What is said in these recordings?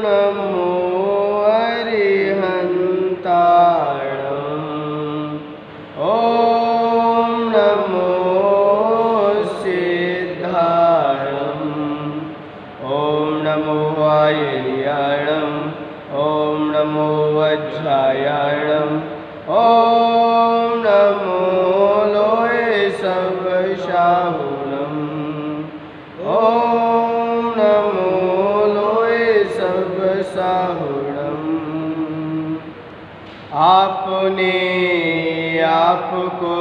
नमो अरिहन्ताणम् ॐ नमो सिद्धाणम् ॐ नमो वायुर्याणम् ॐ नमो वज्रायाणम् ॐ नमो लोहे सबशाहुणम् ॐ नमो लोहे सबशाहुणम्। आपने आपको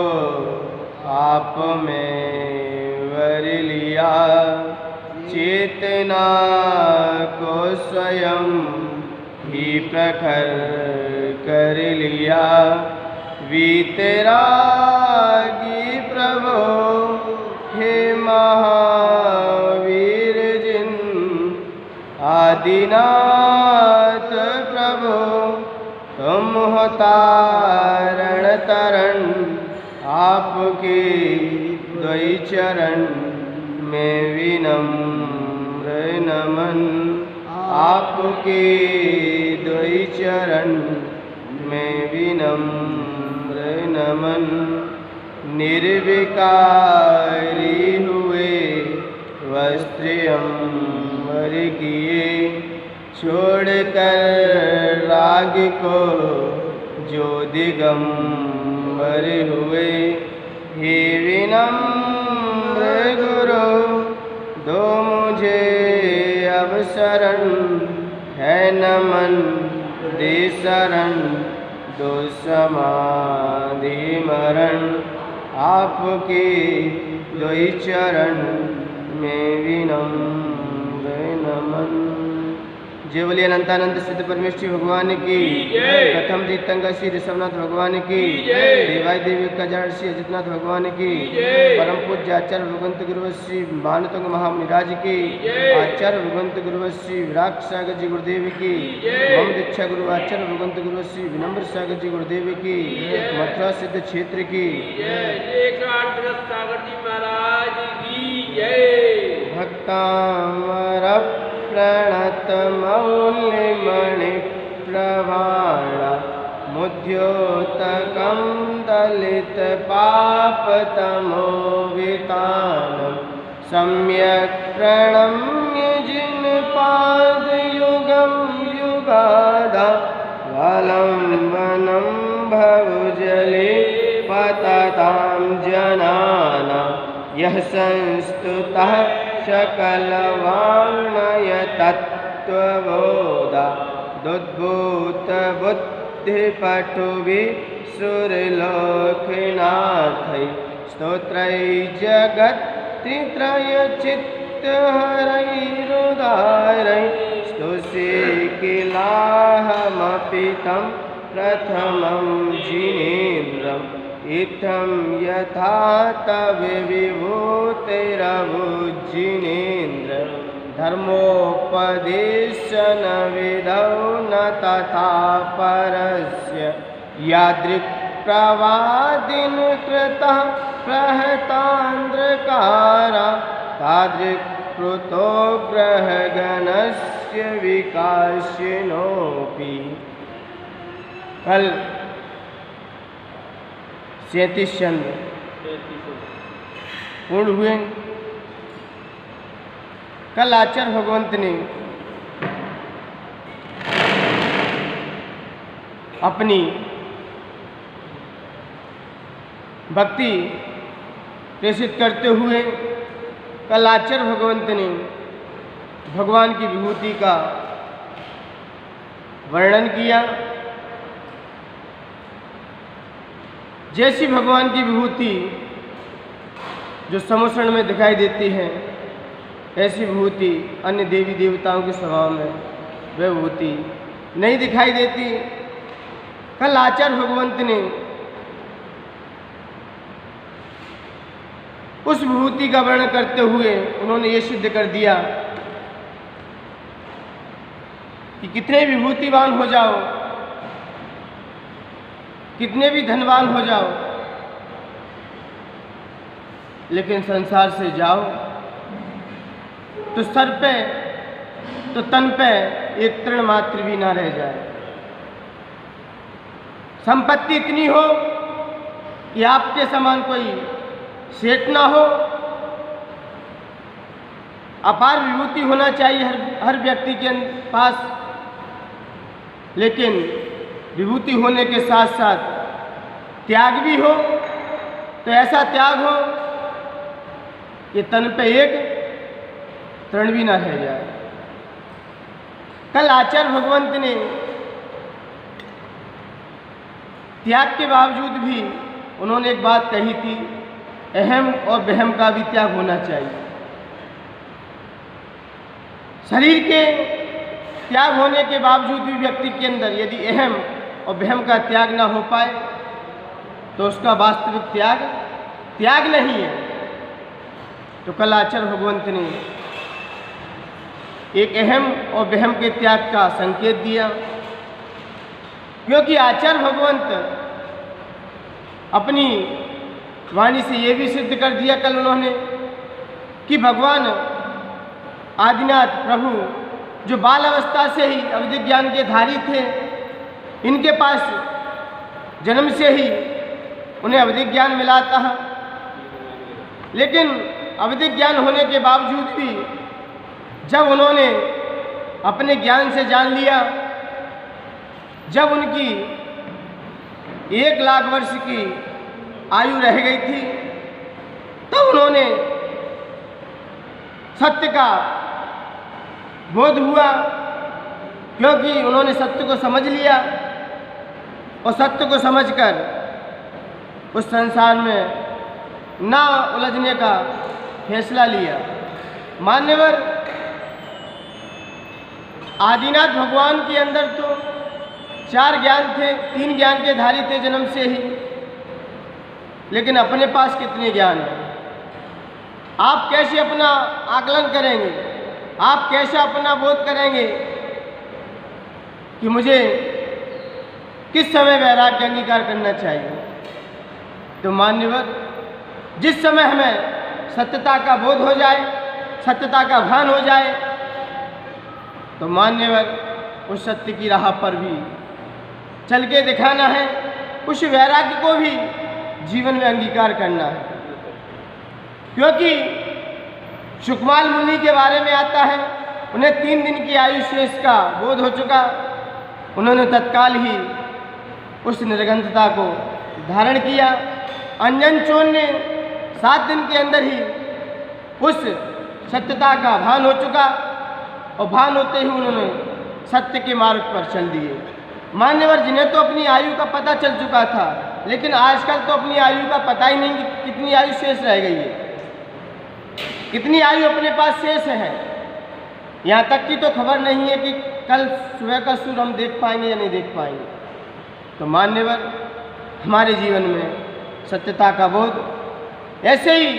आप में वर लिया, चेतना को स्वयं ही प्रखर कर लिया। वीतरागी प्रभो हे महावीर जिन, आदिनाथ प्रभो तुम हो तारण तरण। आपके द्वै चरण में विनम्र नमन, आपके द्वै चरण में विनम्र नमन। निर्विकारी हुए वस्त्र अंबर किए, छोड़कर राग को जो दिगंबर हुए। हे विनम्र गुरु दो मुझे अब शरण, है नमन दे शरण दो समाधि मरण। आपके द्वै चरण में विनम्र नमन। जय बोलिए अनंतानंद सिद्ध परमेश्वर भगवान की, प्रथम तीर्थंकर श्री ऋषभनाथ भगवान की, देवाय देवी कजाड़ श्री अजितनाथ भगवान की, परम पूज्य आचार्य भगवंत गुरु श्री भानुतंग महामुनिराज की, आचार्य भगवंत गुरु श्री विराट सागर जी गुरुदेव की, मम दीक्षा गुरु आचार्य भगवंत गुरु श्री विनम्र सागर जी गुरुदेव की, मथुरा सिद्ध क्षेत्र की, सागर जी महाराज की जय। भक्तामर प्रणत मौल्यमणि प्रवाण, मुद्योतकं दलित पापतमोवितानं। सम्यक् प्रणम्य जिन पाद युगं युगाधा, वलम्बनं भवजले पततां जनानां। यः संस्तुतः सकलवाङ्मय तत्त्वबोधा, दुद्भूत बुद्धिपटुभिः सुरलोकनाथैः। स्तोत्रैः जगत्त्रयचित्तहरैरुदारैः, स्तुष्ये किलाहमपि तं प्रथमं जिनेन्द्रम्। इत्थं यथा तव विभूतिरभुजिनेन्द्र, धर्मोपदेशन विधौ न तथा परस्य। यादृक् प्रवादिन कृतः प्रहतान्द्रकारा, तादृक् प्लुतो ग्रहगणस्य विकासिनोऽपि। कल 37 चंद्र पूर्ण हुए। कल आचार्य भगवंत ने अपनी भक्ति प्रेषित करते हुए कल आचार्य भगवंत ने भगवान की विभूति का वर्णन किया। जैसी भगवान की विभूति जो समोषण में दिखाई देती है, ऐसी विभूति अन्य देवी देवताओं के स्वभाव में वह विभूति नहीं दिखाई देती। कल आचार्य भगवंत ने उस विभूति का वर्णन करते हुए उन्होंने ये सिद्ध कर दिया कि कितने विभूतिवान हो जाओ, कितने भी धनवान हो जाओ, लेकिन संसार से जाओ तो सर पे तो तन पे एक तृण मात्र भी ना रह जाए। संपत्ति इतनी हो कि आपके समान कोई सेठ ना हो। अपार विभूति होना चाहिए हर व्यक्ति के पास, लेकिन विभूति होने के साथ साथ त्याग भी हो, तो ऐसा त्याग हो कि तन पे एक तृण भी ना रह जाए। कल आचार्य भगवंत ने त्याग के बावजूद भी उन्होंने एक बात कही थी, अहम और वहम का भी त्याग होना चाहिए। शरीर के त्याग होने के बावजूद भी व्यक्ति के अंदर यदि अहम और वहम का त्याग ना हो पाए तो उसका वास्तविक त्याग नहीं है। तो कल आचार्य भगवंत ने एक अहम और वहम के त्याग का संकेत दिया, क्योंकि आचार्य भगवंत अपनी वाणी से ये भी सिद्ध कर दिया कल उन्होंने कि भगवान आदिनाथ प्रभु जो बाल अवस्था से ही अवधिक ज्ञान के धारी थे, इनके पास जन्म से ही उन्हें अवधिक ज्ञान मिला था, लेकिन अवधिक ज्ञान होने के बावजूद भी जब उन्होंने अपने ज्ञान से जान लिया, जब उनकी 1 लाख वर्ष की आयु रह गई थी, तब उन्होंने सत्य का बोध हुआ, क्योंकि उन्होंने सत्य को समझ लिया और सत्य को समझकर उस संसार में ना उलझने का फैसला लिया। मान्यवर, आदिनाथ भगवान के अंदर तो 4 ज्ञान थे, 3 ज्ञान के धारी थे जन्म से ही, लेकिन अपने पास कितने ज्ञान हैं? आप कैसे अपना आकलन करेंगे? आप कैसे अपना बोध करेंगे कि मुझे किस समय वैराग्य अंगीकार करना चाहिए? तो मान्यवर, जिस समय हमें सत्यता का बोध हो जाए, सत्यता का भान हो जाए, तो मान्यवर उस सत्य की राह पर भी चल के दिखाना है, उस वैराग्य को भी जीवन में अंगीकार करना है। क्योंकि सुकमाल मुनि के बारे में आता है, उन्हें 3 दिन की आयु शेष का बोध हो चुका, उन्होंने तत्काल ही उस निर्गंधता को धारण किया। अंजन चोर ने 7 दिन के अंदर ही उस सत्यता का भान हो चुका, और भान होते ही उन्होंने सत्य के मार्ग पर चल दिए। मान्यवर, जिन्हें तो अपनी आयु का पता चल चुका था, लेकिन आजकल तो अपनी आयु का पता ही नहीं कि कितनी आयु शेष रह गई है, कितनी आयु अपने पास शेष है। यहाँ तक की तो खबर नहीं है कि कल सुबह का सूर्य हम देख पाएंगे या नहीं देख पाएंगे। तो मान्यवर, हमारे जीवन में सत्यता का बोध, ऐसे ही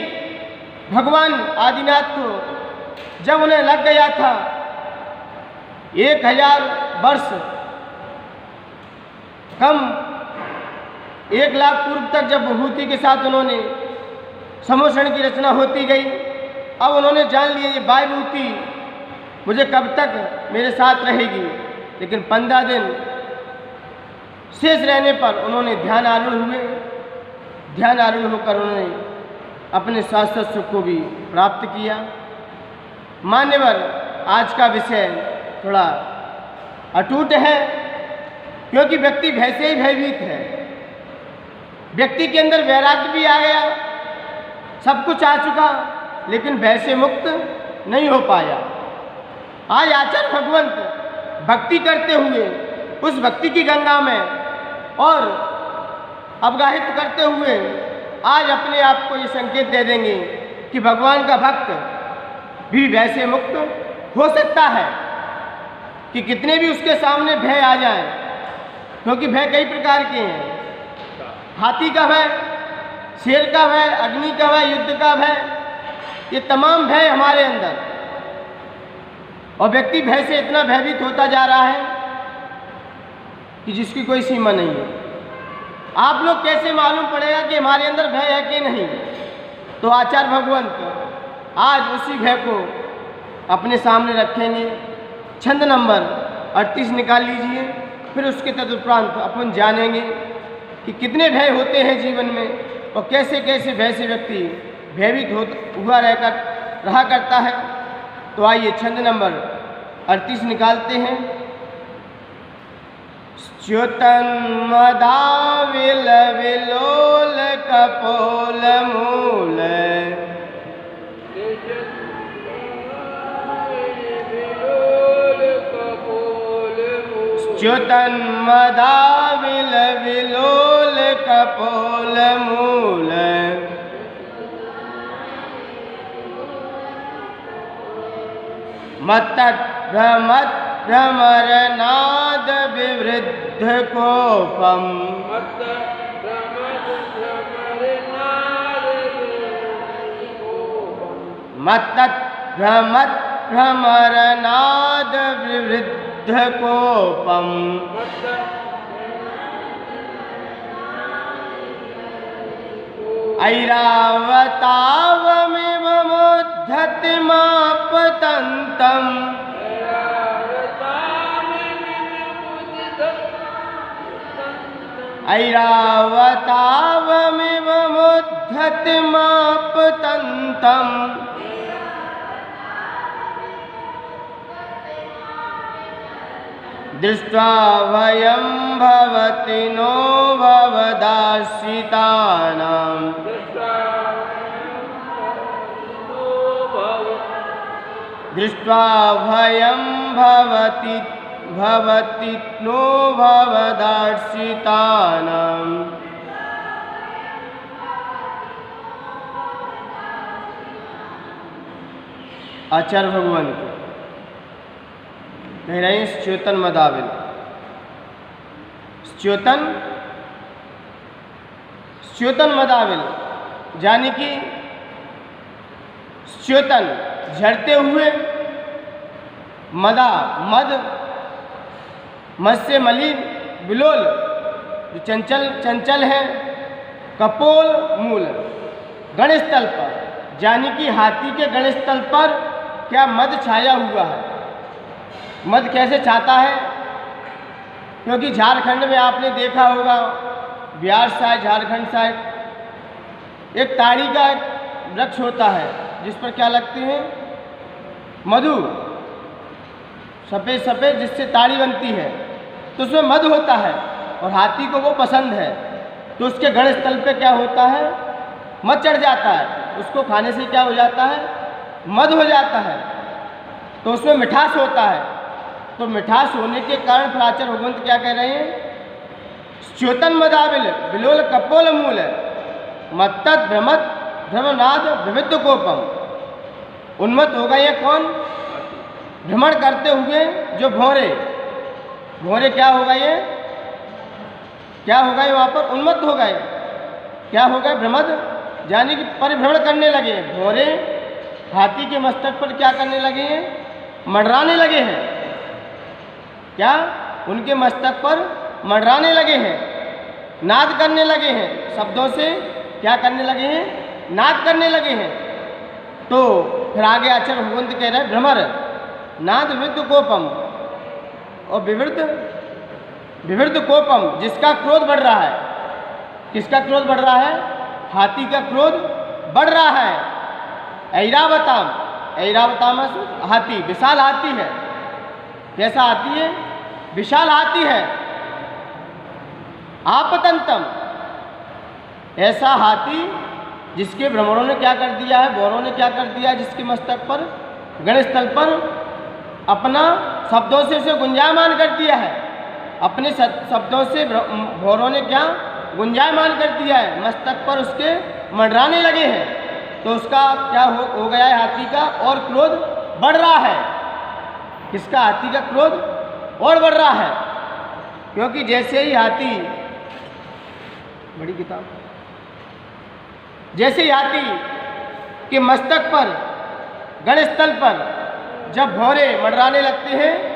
भगवान आदिनाथ को जब उन्हें लग गया था 1000 वर्ष कम 1 लाख पूर्व तक, जब विभूति के साथ उन्होंने समोषण की रचना होती गई, अब उन्होंने जान लिया ये विभूति मुझे कब तक मेरे साथ रहेगी। लेकिन 15 दिन शेष रहने पर उन्होंने ध्यान आरूढ़ हुए। ध्यान आरूढ़ होकर उन्होंने अपने शाश्वत सुख को भी प्राप्त किया। मान्यवर, आज का विषय थोड़ा अटूट है, क्योंकि व्यक्ति भय से ही भयभीत है। व्यक्ति के अंदर वैराग्य भी आ गया, सब कुछ आ चुका, लेकिन भय से मुक्त नहीं हो पाया। आज आचार्य भगवंत भक्ति करते हुए उस भक्ति की गंगा में और अवगाहित करते हुए आज अपने आप को ये संकेत दे देंगे कि भगवान का भक्त भी भय से मुक्त हो सकता है, कि कितने भी उसके सामने भय आ जाएं, क्योंकि भय कई प्रकार के हैं। हाथी का भय, शेर का भय, अग्नि का भय, युद्ध का भय, ये तमाम भय हमारे अंदर, और व्यक्ति भय से इतना भयभीत होता जा रहा है कि जिसकी कोई सीमा नहीं है। आप लोग कैसे मालूम पड़ेगा कि हमारे अंदर भय है कि नहीं? तो आचार्य भगवंत आज उसी भय को अपने सामने रखेंगे। छंद नंबर 38 निकाल लीजिए। फिर उसके तदुपरांत अपन जानेंगे कि कितने भय होते हैं जीवन में और कैसे कैसे भय से व्यक्ति भयभीत हुआ रहा करता है। तो आइए छंद नंबर 38 निकालते हैं। च्युतन मदाविल विलोल कपोल मूल, च्युतन मदाविल विलोल कपोल मूल, मत्तत् भ्रमर नाद विवृद्ध कोपम, मत्तत् भ्रमर नाद विवृद्ध कोपम, ऐरावतावमिव मुद्धति मापतन्तम्, ऐरावतावमिव मुद्धति मापतन्तम्, दृष्ट्वा भयं भवति नो भवदाश्रितानां, दृष्ट्वा भयं भवति नो भवदाश्रितानां। आचार्य भगवान को कह रहे हैं च्युतन मदाविल। च्युतन मदाविल यानी कि च्युतन झड़ते हुए, मद से मलिन, विलोल जो चंचल है, कपोल मूल गणस्थल पर, यानी कि हाथी के गणस्थल पर क्या मद छाया हुआ है। मद कैसे छाता है? क्योंकि झारखंड में आपने देखा होगा, बिहार साइड, झारखंड साइड एक ताड़ी का वृक्ष होता है जिस पर क्या लगते हैं? मधु, सफ़ेद सफ़ेद जिससे ताड़ी बनती है, तो उसमें मध होता है और हाथी को वो पसंद है। तो उसके गणस्थल पे क्या होता है? मध चढ़ जाता है। उसको खाने से क्या हो जाता है? मध हो जाता है। तो उसमें मिठास होता है। तो मिठास होने के कारण फिर आचार्य भगवंत क्या कह रहे हैं? च्युतन मदाविल विलोल कपोल मूल, मत्तत् भ्रमनाद विविध कोपम। उन्मत्त हो गए हैं कौन? भ्रमण करते हुए जो भौरे क्या हो गए? क्या हो गए? वहाँ पर उन्मत्त हो गए। क्या हो गए? भ्रमद यानी कि परिभ्रमण करने लगे। भौरे हाथी के मस्तक पर क्या करने लगे हैं? मंडराने लगे हैं। क्या? उनके मस्तक पर मंडराने लगे हैं, नाद करने लगे हैं। शब्दों से क्या करने लगे हैं? नाद करने लगे हैं। तो फिर आगे आचार्य भगवंत कह रहे हैं भ्रमर नाद विवृद्ध कोपम, और विवृद्ध कोपम जिसका क्रोध बढ़ रहा है। किसका क्रोध बढ़ रहा है? हाथी का क्रोध बढ़ रहा है। ऐरावताम हाथी, विशाल हाथी है। कैसा हाथी है? विशाल हाथी है। आपतंतम ऐसा हाथी जिसके भ्रमरों ने क्या कर दिया है? भौरों ने क्या कर दिया है? जिसके मस्तक पर गणस्थल पर अपना शब्दों से उसे गुंजायमान कर दिया है। अपने शब्दों से भौरों ने क्या गुंजायमान कर दिया है, मस्तक पर उसके मंडराने लगे हैं। तो उसका क्या हो गया है? हाथी का और क्रोध बढ़ रहा है। किसका? हाथी का क्रोध और बढ़ रहा है। क्योंकि जैसे ही हाथी, बड़ी किताब, जैसे ही हाथी के मस्तक पर गणस्थल पर जब भौरे मंडराने लगते हैं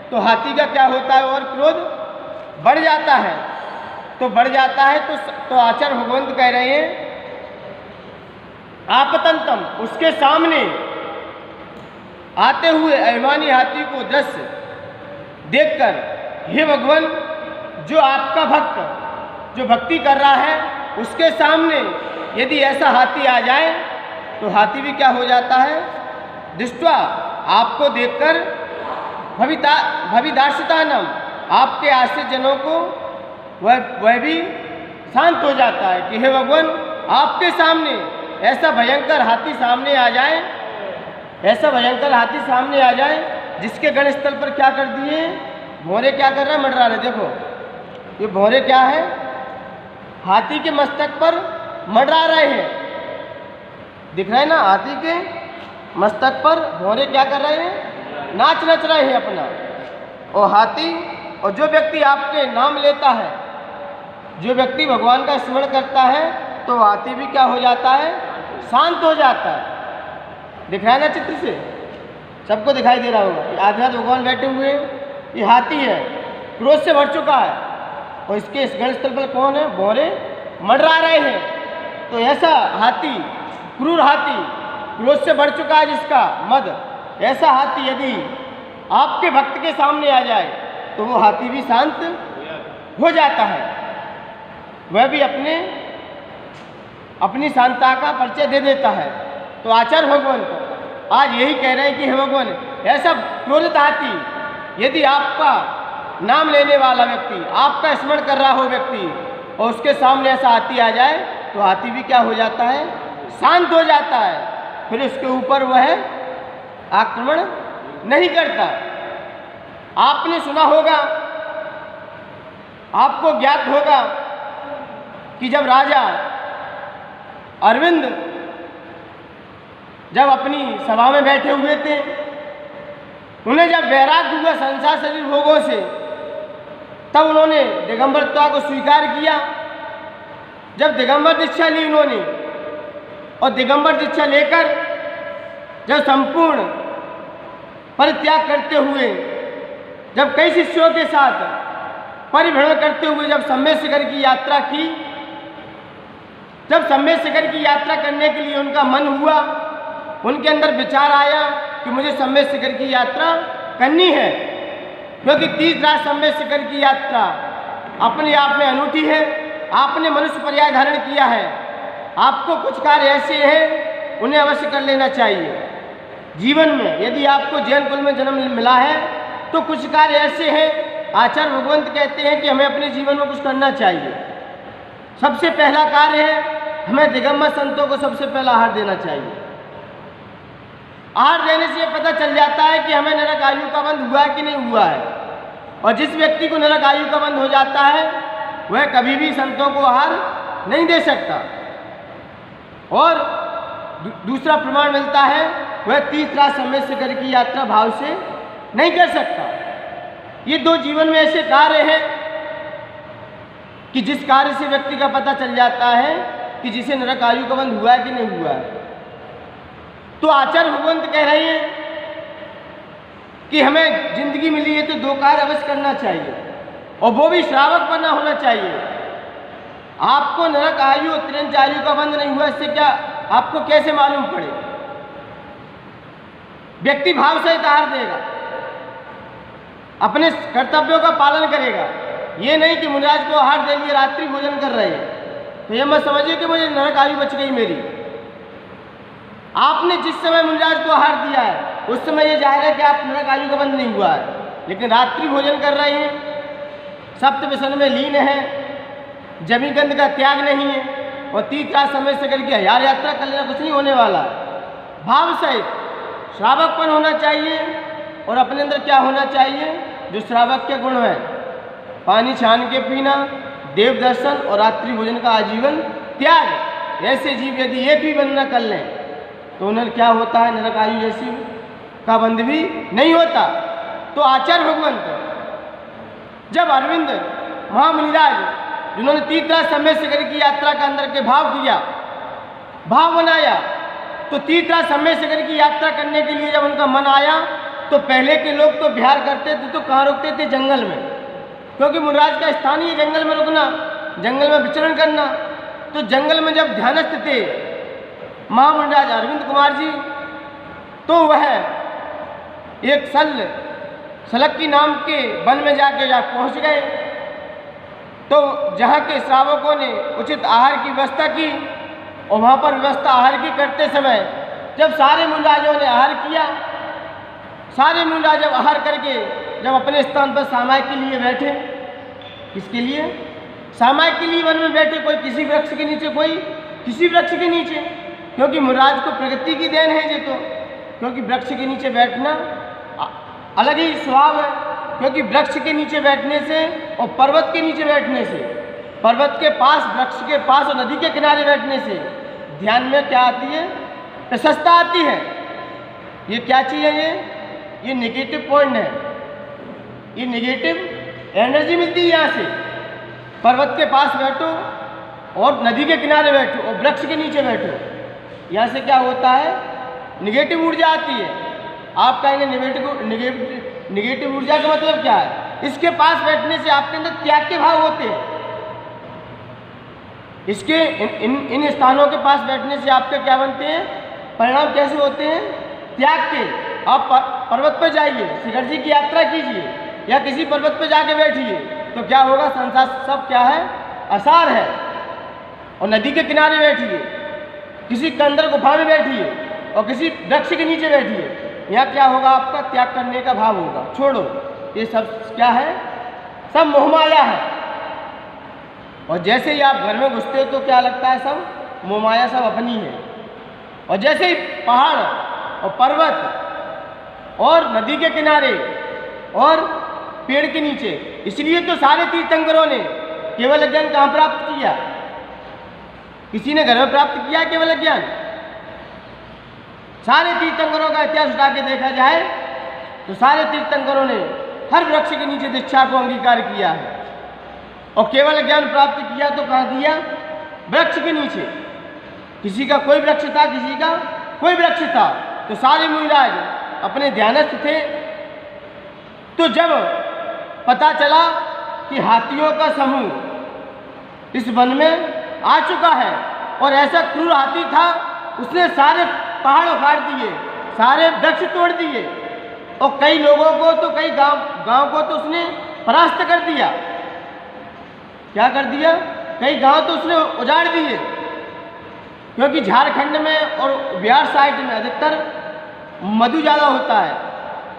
तो हाथी का क्या होता है? और क्रोध बढ़ जाता है। तो बढ़ जाता है तो आचार्य भगवंत कह रहे हैं आपतंतम, उसके सामने आते हुए अभिमानी हाथी को दृश्य देखकर, हे भगवान, जो आपका भक्त जो भक्ति कर रहा है उसके सामने यदि ऐसा हाथी आ जाए तो हाथी भी क्या हो जाता है, दृष्ट्वा, आपको देखकर, भविदार्शितानम, आपके आश्रित जनों को वह भी शांत हो जाता है कि हे भगवान, आपके सामने ऐसा भयंकर हाथी सामने आ जाए, ऐसा भयंकर हाथी सामने आ जाए जिसके गणस्थल पर क्या कर दिए, भौरे क्या कर रहा है, मंडरा रहे। देखो ये भौरे क्या है, हाथी के मस्तक पर मंडरा रहे हैं, दिख रहा है ना, हाथी के मस्तक पर भौरे क्या कर रहे हैं, नाच नच रहे हैं अपना। और हाथी, और जो व्यक्ति आपके नाम लेता है, जो व्यक्ति भगवान का स्मरण करता है, तो हाथी भी क्या हो जाता है, शांत हो जाता है। दिख रहा है ना चित्र से, सबको दिखाई दे रहा होगा। आध्यात्म भगवान बैठे हुए हैं, ये हाथी है, क्रोध से भर चुका है, और इसके इस गणस्थल पर कौन है, भौरे मंडरा रहे हैं। तो ऐसा हाथी, क्रूर हाथी, क्रोध से भर चुका है जिसका मद, ऐसा हाथी यदि आपके भक्त के सामने आ जाए तो वो हाथी भी शांत हो जाता है, वह भी अपनी शांतता का परिचय दे देता है। तो आचार्य भगवान को आज यही कह रहे हैं कि हे भगवान, ऐसा क्रोधित हाथी यदि आपका नाम लेने वाला व्यक्ति, आपका स्मरण कर रहा हो व्यक्ति, और उसके सामने ऐसा हाथी आ जाए तो हाथी भी क्या हो जाता है, शांत हो जाता है, फिर उसके ऊपर वह आक्रमण नहीं करता। आपने सुना होगा, आपको ज्ञात होगा कि जब राजा अरविंद जब अपनी सभा में बैठे हुए थे, उन्हें जब वैराग्य हुआ संसार शरीर भोगों से, तब उन्होंने दिगंबरत्वा को स्वीकार किया। जब दिगंबर दीक्षा ली उन्होंने, और दिगंबर दीक्षा लेकर जब संपूर्ण परित्याग करते हुए, जब कई शिष्यों के साथ परिभ्रमण करते हुए जब सम्मेद शिखर की यात्रा की, जब सम्मेद शिखर की यात्रा करने के लिए उनका मन हुआ, उनके अंदर विचार आया कि मुझे सम्मेद शिखर की यात्रा करनी है, क्योंकि 30 रात सम्मेद शिखर की यात्रा अपने आप में अनूठी है। आपने मनुष्य पर्याय धारण किया है, आपको कुछ कार्य ऐसे हैं उन्हें अवश्य कर लेना चाहिए जीवन में। यदि आपको जैन कुल में जन्म मिला है तो कुछ कार्य ऐसे हैं, आचार्य भगवंत कहते हैं कि हमें अपने जीवन में कुछ करना चाहिए। सबसे पहला कार्य है, हमें दिगंबर संतों को सबसे पहला आहार देना चाहिए। आहार देने से ये पता चल जाता है कि हमें नरक आयु का बंध हुआ है कि नहीं हुआ है, और जिस व्यक्ति को नरक आयु का बंध हो जाता है वह कभी भी संतों को आहार नहीं दे सकता। और दूसरा प्रमाण मिलता है, वह 30 रात सम्मेद शिखर की यात्रा भाव से नहीं कर सकता। ये दो जीवन में ऐसे कार्य हैं कि जिस कार्य से व्यक्ति का पता चल जाता है कि जिसे नरक आयु का बंध हुआ है कि नहीं हुआ है। तो आचार्य भगवंत कह रहे हैं कि हमें जिंदगी मिली है तो दो कार्य अवश्य करना चाहिए, और वो भी श्रावक बना होना चाहिए। आपको नरक आयु तिरंज आयु का बंध नहीं हुआ, इससे क्या आपको कैसे मालूम पड़े। व्यक्ति भाव से आहार देगा, अपने कर्तव्यों का पालन करेगा। ये नहीं कि मुनिराज को आहार दे लिए, रात्रि भोजन कर रहे हैं तो ये मत समझिए कि मुझे नरक आयु बच गई मेरी। आपने जिस समय मुनिराज को आहार दिया है उस समय ये जाहिर है कि आप नरक आयु का बंध नहीं हुआ है, लेकिन रात्रि भोजन कर रहे हैं, सप्त व्यसन में लीन है, जमी गंध का त्याग नहीं है, और 30 रात समय से करके 1000 यात्रा कर लेना कुछ नहीं होने वाला। भाव सहित श्रावकपन होना चाहिए, और अपने अंदर क्या होना चाहिए, जो श्रावक के गुण हैं, पानी छान के पीना, देव दर्शन और रात्रि भोजन का आजीवन त्याग। ऐसे जीव यदि एक भी बंद न कर लें तो उन्हें क्या होता है, नरक आयु जैसी का बंध भी नहीं होता। तो आचार्य भगवंत जब अरविंद महामुनिराज जिन्होंने 30 रात सम्मेद शिखर की यात्रा का अंदर के भाव किया, भाव बनाया, तो 30 रात सम्मेद शिखर की यात्रा करने के लिए जब उनका मन आया तो पहले के लोग तो विहार करते थे तो कहाँ रुकते थे, जंगल में, क्योंकि मुनिराज का स्थान ही जंगल में रुकना, जंगल में विचरण करना। तो जंगल में जब ध्यानस्थ थे महामुनिराज अरविंद कुमार जी, तो वह एक शल्य सलक्की नाम के वन में जाके पहुंच गए। तो जहाँ के श्रावकों ने उचित आहार की व्यवस्था की और वहाँ पर व्यवस्था आहार की करते समय जब सारे मुनिराजों ने आहार किया, सारे मुनिराज जब आहार करके जब अपने स्थान पर सामायिक के लिए बैठे, किसके लिए? सामायिक के लिए वन में बैठे, कोई किसी वृक्ष के नीचे, कोई किसी वृक्ष के नीचे, क्योंकि मुनिराज को प्रकृति की देन है ये तो, क्योंकि वृक्ष के नीचे बैठना अलग ही स्वभाव है। क्योंकि वृक्ष के नीचे बैठने से और पर्वत के नीचे बैठने से, पर्वत के पास, वृक्ष के पास और नदी के किनारे बैठने से ध्यान में क्या आती है? प्रशस्ता आती है। ये क्या चीज़ है? ये नेगेटिव पॉइंट है, ये नेगेटिव एनर्जी मिलती है यहाँ से। पर्वत के पास बैठो और नदी के किनारे बैठो और वृक्ष के नीचे बैठो, यहाँ से क्या होता है? नेगेटिव ऊर्जा आती है। आप कहेंगे नेगेटिव ऊर्जा का मतलब क्या है? इसके पास बैठने से आपके अंदर त्याग के भाव होते हैं। इसके इन स्थानों के पास बैठने से आपके क्या बनते हैं? परिणाम कैसे होते हैं? त्याग के। आप पर्वत पर जाइए, शिखर जी की यात्रा कीजिए या किसी पर्वत पर जाके बैठिए, तो क्या होगा? संसार सब क्या है? असार है। और नदी के किनारे बैठिए, किसी कंदर गुफा में बैठिए और किसी वृक्ष के नीचे बैठिए, यहाँ क्या होगा? आपका त्याग करने का भाव होगा। छोड़ो, ये सब क्या है? सब मोहमाया है। और जैसे ही आप घर में घुसते हो तो क्या लगता है? सब मोहमाया, सब अपनी है। और जैसे ही पहाड़ और पर्वत और नदी के किनारे और पेड़ के नीचे, इसलिए तो सारे तीर्थंकरों ने केवल ज्ञान कहाँ प्राप्त किया? किसी ने घर में प्राप्त किया केवल ज्ञान? सारे तीर्थंकरों का इतिहास उठा के देखा जाए तो सारे तीर्थंकरों ने हर वृक्ष के नीचे दीक्षा को अंगीकार किया है और केवल ज्ञान प्राप्त किया तो कहाँ किया? वृक्ष के नीचे। किसी का कोई वृक्ष था, किसी का कोई वृक्ष था, तो सारे मुनिराज अपने ध्यानस्थ थे। तो जब पता चला कि हाथियों का समूह इस वन में आ चुका है और ऐसा क्रूर हाथी था, उसने सारे पहाड़ उखाड़ दिए, सारे वृक्ष तोड़ दिए और कई लोगों को तो, कई गांव को तो उसने परास्त कर दिया। क्या कर दिया? कई गांव तो उसने उजाड़ दिए। क्योंकि झारखंड में और बिहार साइड में अधिकतर मधु ज़्यादा होता है।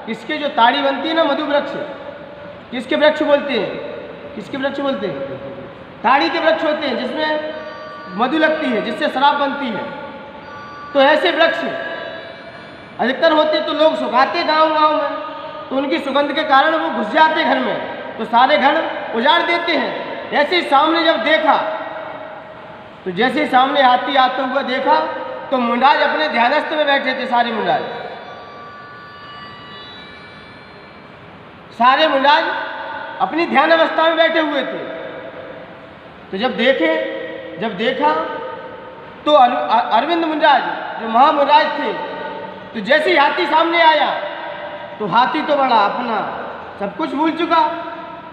इसके जो ताड़ी बनती है ना, मधु वृक्ष, किसके वृक्ष बोलते हैं? किसके वृक्ष बोलते हैं? ताड़ी के वृक्ष होते हैं जिसमें मधु लगती है, जिससे शराब बनती है। तो ऐसे वृक्ष अधिकतर होते तो लोग सुखाते गांव में, तो उनकी सुगंध के कारण वो घुस जाते घर में, तो सारे घर उजाड़ देते हैं। ऐसे ही सामने जब देखा, तो जैसे ही सामने हाथी आते हुए देखा तो मुनिराज अपने ध्यानस्थ में बैठे थे। सारे मुनिराज अपनी ध्यान अवस्था में बैठे हुए थे। तो जब देखा तो अरविंद मुनिराज जो महामुनिराज थे, तो जैसे ही हाथी सामने आया तो हाथी तो बड़ा अपना सब कुछ भूल चुका,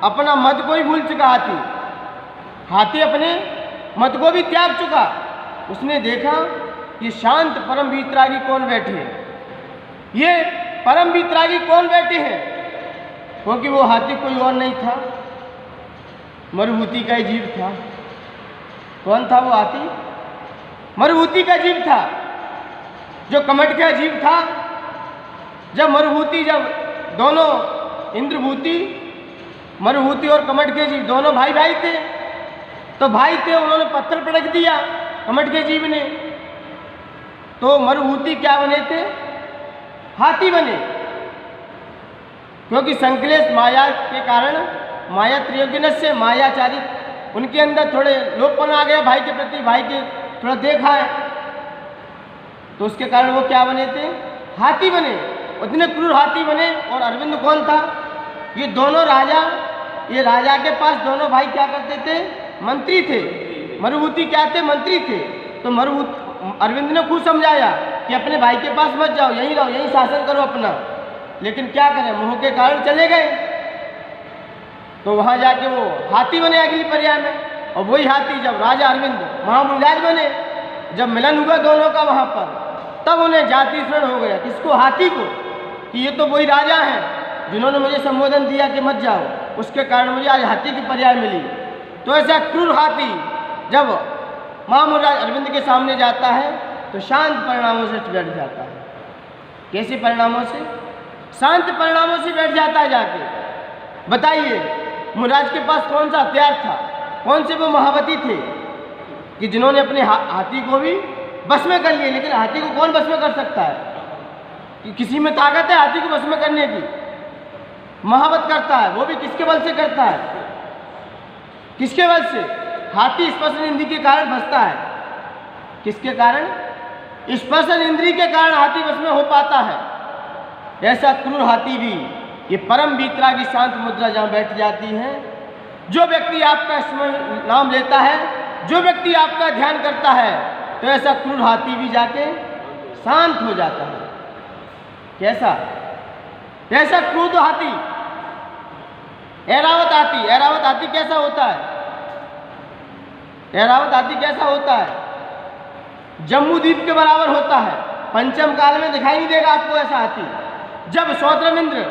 अपना मद को ही भूल चुका। हाथी अपने मद को भी त्याग चुका। उसने देखा ये शांत परम वीतरागी कौन बैठे हैं, ये परम वीतरागी कौन बैठे हैं? क्योंकि वो हाथी कोई और नहीं था, मरुभूति का ही जीव था। कौन था वो हाथी? मरुभूति का जीव था, जो कमट का जीव था। जब दोनों इंद्रभूति, मरुभूति और कमट के जीव दोनों भाई थे, तो भाई थे, उन्होंने पत्थर पटक दिया कमट के जीव ने, तो मरुभूति क्या बने थे? हाथी बने। क्योंकि संकलेश माया के कारण, माया त्रयोगिनस्य मायाचारी, उनके अंदर थोड़े लोभपन आ गया भाई के प्रति, भाई के थोड़ा देखा है, तो उसके कारण वो क्या बने थे? हाथी बने। उतने क्रूर हाथी बने। और अरविंद कौन था? ये दोनों राजा, ये राजा के पास दोनों भाई क्या करते थे? मंत्री थे। मरुभूति क्या थे? मंत्री थे। तो अरविंद ने खूब समझाया कि अपने भाई के पास मत जाओ, यहीं रहो, यहीं शासन करो अपना। लेकिन क्या करें, मोह के कारण चले गए। तो वहाँ जाके वो हाथी बने अगली पर्याय में। और वही हाथी जब राजा अरविंद महामुनिराज बने, जब मिलन हुआ दोनों का वहाँ पर, तब उन्हें जाति स्मरण हो गया। किसको? हाथी को, कि ये तो वही राजा हैं जिन्होंने मुझे संबोधन दिया कि मत जाओ, उसके कारण मुझे आज हाथी की पर्याय मिली। तो ऐसा क्रूर हाथी जब महामुराज अरविंद के सामने जाता है तो शांत परिणामों से बैठ जाता है। कैसे परिणामों से? शांत परिणामों से बैठ जाता है जाके। बताइए, मुराज के पास कौन सा हथियार था? कौन से वो महावती थे कि जिन्होंने अपने हाथी को भी बस में कर लिए? लेकिन हाथी को कौन बस में कर सकता है? कि किसी में ताकत है हाथी को बस में करने की? महावत करता है, वो भी किसके बल से करता है? किसके बल से? हाथी स्पर्शन इंद्रिय के कारण बसता है। किसके कारण? स्पर्शन इंद्रिय के कारण हाथी बस में हो पाता है। ऐसा क्रूर हाथी भी ये परम वीतरागी शांत मुद्रा जहाँ बैठ जाती है, जो व्यक्ति आपका स्मरण नाम लेता है, जो व्यक्ति आपका ध्यान करता है, तो ऐसा क्रूर हाथी भी जाके शांत हो जाता है। कैसा? ऐसा क्रूर हाथी, ऐरावत हाथी। ऐरावत हाथी कैसा होता है? ऐरावत हाथी कैसा होता है? जम्बू द्वीप के बराबर होता है। पंचम काल में दिखाई नहीं देगा आपको ऐसा हाथी। जब सौत्रमिंद्र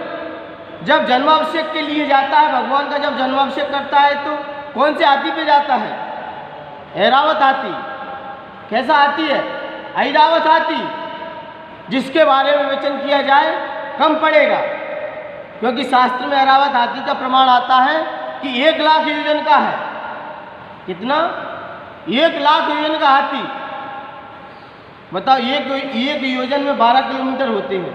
जब जन्माभिषेक के लिए जाता है, भगवान का जब जन्माभिषेक करता है, तो कौन से हाथी पे जाता है? ऐरावत हाथी। कैसा हाथी है? ऐरावत हाथी, जिसके बारे में वचन किया जाए कम पड़ेगा, क्योंकि शास्त्र में ऐरावत हाथी का प्रमाण आता है कि 1 लाख योजन का है। कितना? 1 लाख योजन का हाथी। बताओ, एक योजन में 12 किलोमीटर होते हैं,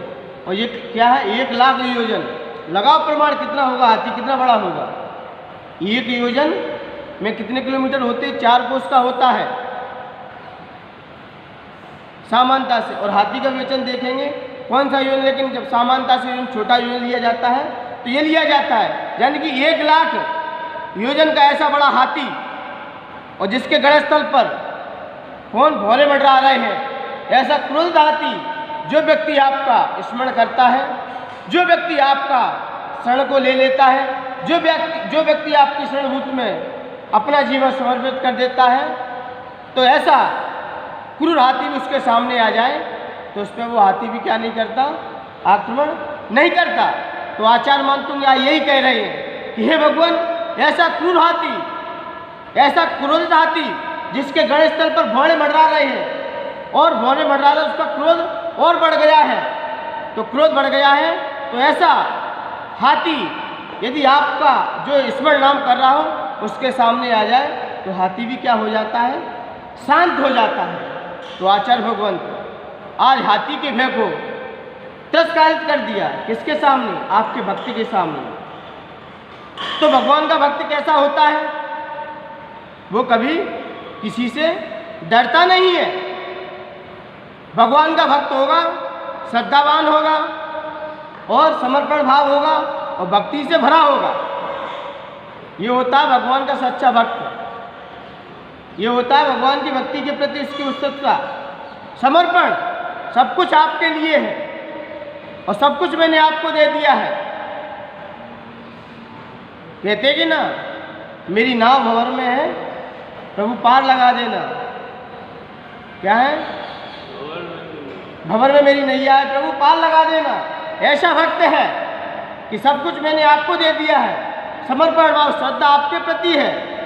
और ये क्या है? 1 लाख योजन। लगाओ प्रमाण, कितना होगा हाथी, कितना बड़ा होगा? 1 योजन में कितने किलोमीटर होते हैं? 4 कोस का होता है समानता से। और हाथी का वचन देखेंगे कौन सा योजन, लेकिन जब समानता से छोटा योजन लिया जाता है तो ये लिया जाता है, यानी कि 1 लाख योजन का ऐसा बड़ा हाथी, और जिसके गणस्थल पर कौन भौरे मंडरा रहे हैं। ऐसा क्रोध हाथी, जो व्यक्ति आपका स्मरण करता है, जो व्यक्ति आपका शरण को ले लेता है, जो व्यक्ति आपकी शरणभूत में अपना जीवन समर्पित कर देता है, तो ऐसा क्रूर हाथी भी उसके सामने आ जाए तो उस पर वो हाथी भी क्या नहीं करता? आक्रमण नहीं करता। तो आचार्य मानतुंग यही कह रहे हैं कि हे भगवान, ऐसा क्रूर हाथी, ऐसा क्रोधित हाथी, जिसके गणस्थल पर भौरे मंडरा रहे हैं, और भौरे मंडरा रहे, उसका क्रोध और बढ़ गया है। तो क्रोध बढ़ गया है, तो ऐसा हाथी यदि आपका जो स्मरण नाम कर रहा हो उसके सामने आ जाए तो हाथी भी क्या हो जाता है? शांत हो जाता है। तो आचार्य भगवंत आज हाथी के भय को तिरस्कारित कर दिया। किसके सामने? आपके भक्ति के सामने। तो भगवान का भक्त कैसा होता है? वो कभी किसी से डरता नहीं है। भगवान का भक्त होगा, श्रद्धावान होगा, और समर्पण भाव होगा, और भक्ति से भरा होगा। ये होता है भगवान का सच्चा भक्त। ये होता है भगवान की भक्ति के प्रति उसकी उत्सुकता, समर्पण। सब कुछ आपके लिए है, और सब कुछ मैंने आपको दे दिया है। कहते कि ना, मेरी नाव भंवर में है, प्रभु पार लगा देना। क्या है? भंवर में मेरी नैया है, प्रभु पार लगा देना। ऐसा भक्त है कि सब कुछ मैंने आपको दे दिया है, समर्पण भाव श्रद्धा आपके प्रति है,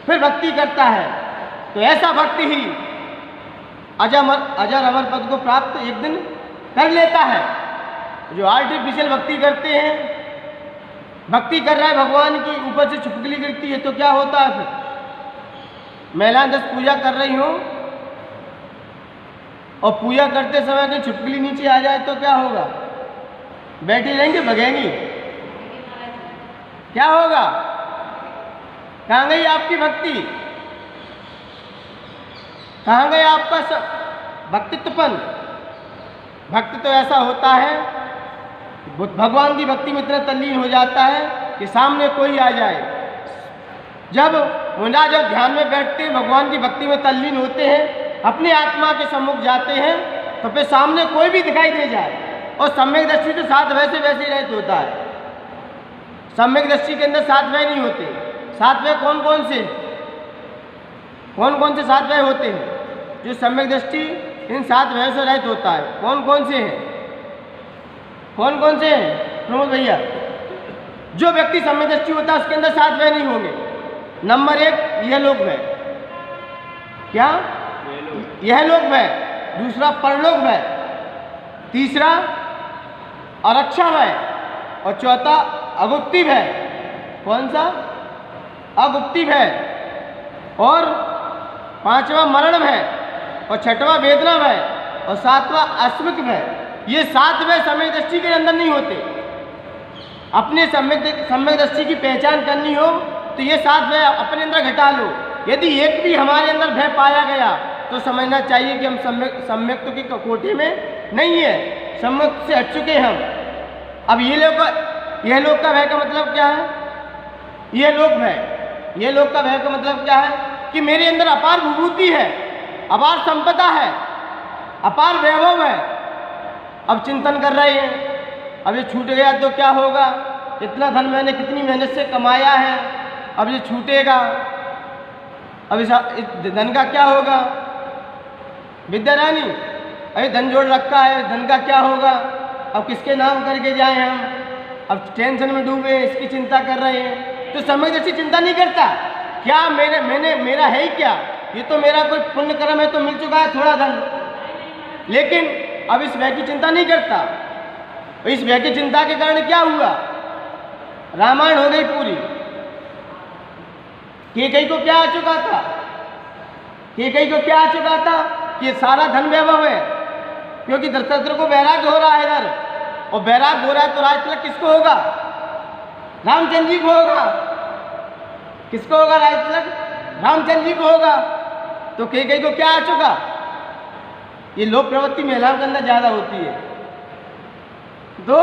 फिर भक्ति करता है। तो ऐसा भक्ति ही अजर अमर पद को प्राप्त एक दिन कर लेता है। जो आर्टिफिशियल भक्ति करते हैं, भक्ति कर रहा है भगवान की, ऊपर से छुपकली गिरती है, तो क्या होता है? फिर महिलाएं 10 पूजा कर रही हो और पूजा करते समय कि छुपकली नीचे आ जाए तो क्या होगा? बैठी रहेंगी, भगेंगी? क्या होगा? कहाँ गई आपकी भक्ति? कहाँ गया आपका भक्तित्वपन? भक्त तो ऐसा होता है, भगवान की भक्ति में इतना तल्लीन हो जाता है कि सामने कोई आ जाए। जब ध्यान में बैठते हैं, भगवान की भक्ति में तल्लीन होते हैं, अपने आत्मा के सम्मुख जाते हैं, तो फिर सामने कोई भी दिखाई दे जाए, और सम्यक दृष्टि से 7 वैसे रहित होता है। सम्यक दृष्टि के अंदर 7 वह नहीं होते। 7 वह कौन कौन से 7 वह होते हैं? जो सम्यक दृष्टि इन 7 वह से रहित होता है। कौन कौन से हैं? प्रमोद भैया, जो व्यक्ति सम्यक दृष्टि होता है उसके अंदर 7 भय नहीं होंगे। नंबर 1 यह लोक भय, क्या यह लोक भय, दूसरा परलोक भय, तीसरा अरक्षा भय और चौथा अगुप्ती भय। कौन सा? अगुप्ती भय। और 5वां मरण भय और 6वां वेदना भय और 7वां अस्मिक भय। ये 7 भय सम्यक दृष्टि के अंदर नहीं होते। अपने सम्यक दृष्टि की पहचान करनी हो तो ये 7 भय अपने अंदर घटा लो। यदि एक भी हमारे अंदर भय पाया गया तो समझना चाहिए कि हम सम्यक की कोटि में नहीं है, सम्यक से हट चुके हम। अब यह लोक का भय का मतलब क्या है? यह लोक का भय का मतलब क्या है कि मेरे अंदर अपार विभूति है, अपार संपदा है, अपार वैभव है। अब चिंतन कर रहे हैं, अब ये छूट गया तो क्या होगा? इतना धन मैंने कितनी मेहनत से कमाया है, अब ये छूटेगा, अब इस धन का क्या होगा? विद्या रानी, अरे धन जोड़ रखा है, धन का क्या होगा? अब किसके नाम करके जाएं हम? अब टेंशन में डूबे, इसकी चिंता कर रहे हैं। तो सम्यक दृष्टि चिंता नहीं करता, क्या मेरा है ही क्या? ये तो मेरा कोई पुण्य कर्म है तो मिल चुका है थोड़ा धन, लेकिन अब इस भय की चिंता नहीं करता। इस भय की चिंता के कारण क्या हुआ? रामायण हो गई पूरी। कैकेयी को क्या आ चुका था? कैकेयी को क्या आ चुका था कि सारा धन वैभव है, क्योंकि दशरथ को वैराग्य हो रहा है इधर, और वैराग्य हो रहा है तो राज तिलक किसको होगा? रामचंद्र जी को होगा। किसको होगा राज तिलक? रामचंद्र जी को होगा। तो कैकेयी को क्या आ चुका? ये लोक प्रवृत्ति महिलाओं के अंदर ज्यादा होती है। तो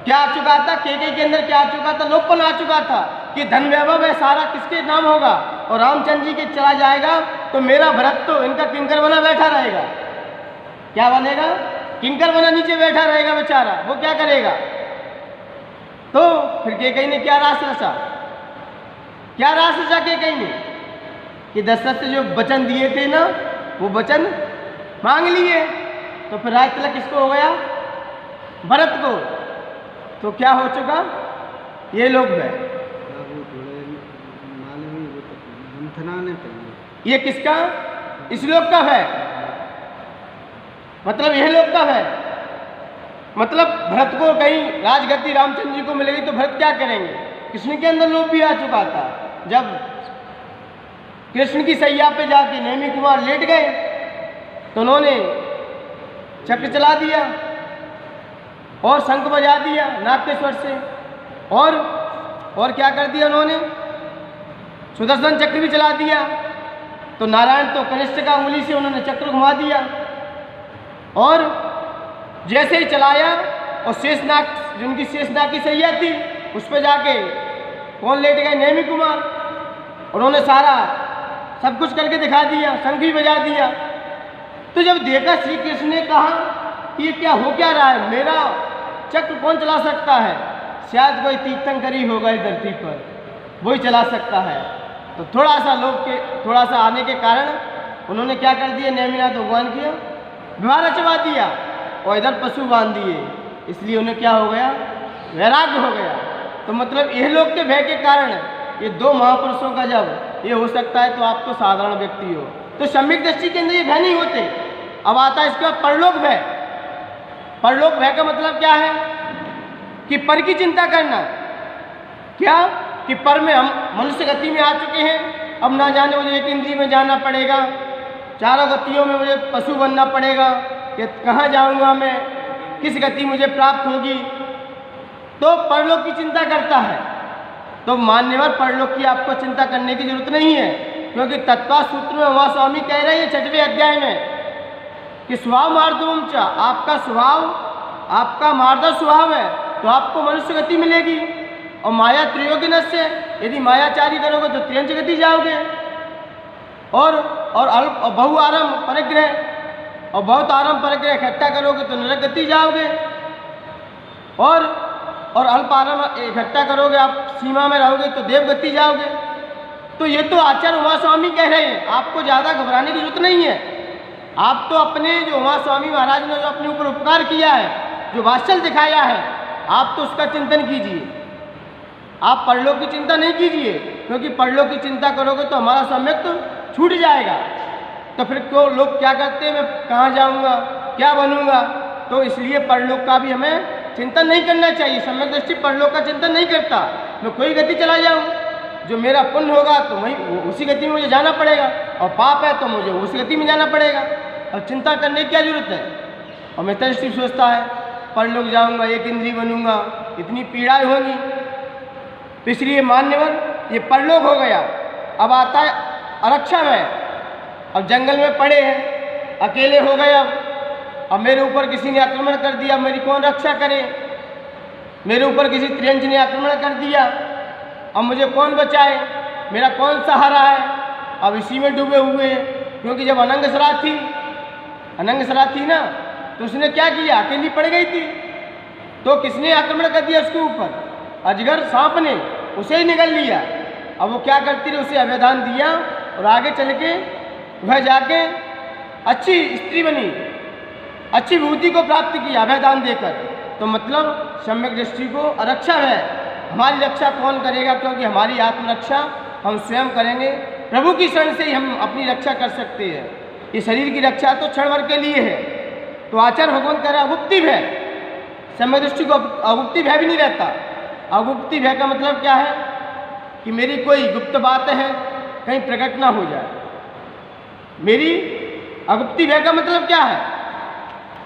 क्या आ चुका था? कैकेयी के अंदर क्या आ चुका था? लोकपन आ चुका था कि धन वैभव है सारा किसके नाम होगा, और रामचंद्र जी के चला जाएगा तो मेरा भरत तो इनका किंकर बना बैठा रहेगा। क्या बनेगा? किंकर बना नीचे बैठा रहेगा बेचारा, वो क्या करेगा? तो फिर कैकेयी ने क्या रास रचा? क्या रास रचा कैकेयी ने कि दशरथ से जो वचन दिए थे ना, वो वचन मांग लिए, तो फिर राज तिलक किसको हो गया? भरत को। तो क्या हो चुका? ये लोग है। ये किसका? इस लोक का है, मतलब यह लोक का है। मतलब भरत को कहीं राजगद्दी रामचंद्र जी को मिलेगी तो भरत क्या करेंगे? कृष्ण के अंदर लोभ भी आ चुका था। जब कृष्ण की सैया पे जाके नेमी कुमार लेट गए तो उन्होंने चक्र चला दिया और शंख बजा दिया नागेश्वर से, और क्या कर दिया उन्होंने? सुदर्शन चक्र भी चला दिया। तो नारायण तो कनिष्ठ का उंगली से उन्होंने चक्र घुमा दिया, और जैसे ही चलाया और शेषनाग, जिनकी शेषनाग की सैया थी, उस पर जाके कौन लेट गए? नेमी कुमार। उन्होंने सारा सब कुछ करके दिखा दिया, शंख भी बजा दिया। तो जब देखा श्री कृष्ण ने कहा कि ये क्या हो क्या रहा है, मेरा चक्र कौन चला सकता है? शायद कोई तीर्थंकरी होगा इस धरती पर, वही चला सकता है। तो थोड़ा सा आने के कारण उन्होंने क्या कर दिया? नेमिनाथ भगवान किया विवाह रचवा दिया और इधर पशु बांध दिए, इसलिए उन्हें क्या हो गया? वैराग्य हो गया। तो मतलब यह लोक के भय के कारण ये 2 महापुरुषों का जब ये हो सकता है तो आप तो साधारण व्यक्ति हो। तो सम्यक दृष्टि के अंदर ये भय नहीं होते। अब आता है इसके बाद परलोक भय। परलोक भय का मतलब क्या है? कि पर की चिंता करना। क्या? कि पर में हम मनुष्य गति में आ चुके हैं, अब ना जाने मुझे एक इंद्रिय में जाना पड़ेगा, 4 गतियों में मुझे पशु बनना पड़ेगा, कि कहाँ जाऊँगा मैं, किस गति मुझे प्राप्त होगी। तो परलोक की चिंता करता है। तो मान्यवर परलोक की आपको चिंता करने की जरूरत नहीं है, क्योंकि तत्वा सूत्र में वह स्वामी कह रहे हैं 6वें अध्याय में कि स्वभाव मार्दवम च, आपका स्वभाव, आपका मार्दव स्वभाव है तो आपको मनुष्य गति मिलेगी। और माया त्रियोगिन से, यदि मायाचारी करोगे तो त्रियंच गति जाओगे। और अल्प और बहु आरम परिग्रह और बहुत आरम परिग्रह इकट्ठा करोगे तो नरक गति जाओगे। और अल्प आरम इकट्ठा करोगे, आप सीमा में रहोगे तो देव गति जाओगे। तो ये तो आचार्य उमा स्वामी कह रहे हैं, आपको ज़्यादा घबराने की जरूरत नहीं है। आप तो अपने जो उमा स्वामी महाराज ने जो अपने ऊपर उपकार किया है, जो वात्सल्य दिखाया है, आप तो उसका चिंतन कीजिए, आप परलोक की चिंता नहीं कीजिए, क्योंकि परलोक की चिंता करोगे तो हमारा सम्यक तो छूट जाएगा। तो फिर क्यों लोग क्या करते हैं, मैं कहाँ जाऊँगा, क्या बनूँगा। तो इसलिए परलोक का भी हमें चिंतन नहीं करना चाहिए। सम्यक दृष्टि परलोक का चिंतन नहीं करता। मैं कोई गति चला जाऊँ, जो मेरा पुण्य होगा तो वही उसी गति में मुझे जाना पड़ेगा, और पाप है तो मुझे उसी गति में जाना पड़ेगा, और चिंता करने की क्या जरूरत है। और मैं दृष्टि सोचता है परलोक जाऊँगा, एक इंद्रिय बनूँगा, इतनी पीड़ाएँ होंगी। तो इसलिए मान्यवर ये परलोक हो गया। अब आता है आरक्षण है। अब जंगल में पड़े हैं, अकेले हो गए। अब मेरे ऊपर किसी ने आक्रमण कर दिया, मेरी कौन रक्षा करे। मेरे ऊपर किसी त्रियंच ने आक्रमण कर दिया, अब मुझे कौन बचाए, मेरा कौन सहारा है। अब इसी में डूबे हुए हैं, क्योंकि जब अनंग सरात थी ना, तो उसने क्या किया, अकेली पड़ गई थी। तो किसने आक्रमण कर दिया उसके ऊपर, अजगर सांप ने, उसे ही निगल लिया। अब वो क्या करती रही, उसे अभयदान दिया और आगे चल के वह जाके अच्छी स्त्री बनी, अच्छी विभूति को प्राप्त किया अभयदान देकर। तो मतलब सम्यक दृष्टि को आरक्षा है। हमारी रक्षा कौन करेगा, क्योंकि हमारी आत्मरक्षा हम स्वयं करेंगे। प्रभु की शरण से ही हम अपनी रक्षा कर सकते हैं। ये शरीर की रक्षा तो क्षण भर के लिए है। तो आचार्य भगवान कह रहा अगुप्ति भय, सम्यक दृष्टि को अगुप्ति भय भी नहीं रहता। अगुप्ति भय का मतलब क्या है कि मेरी कोई गुप्त बात है कहीं प्रकट ना हो जाए। मेरी अगुप्ति भय का मतलब क्या है,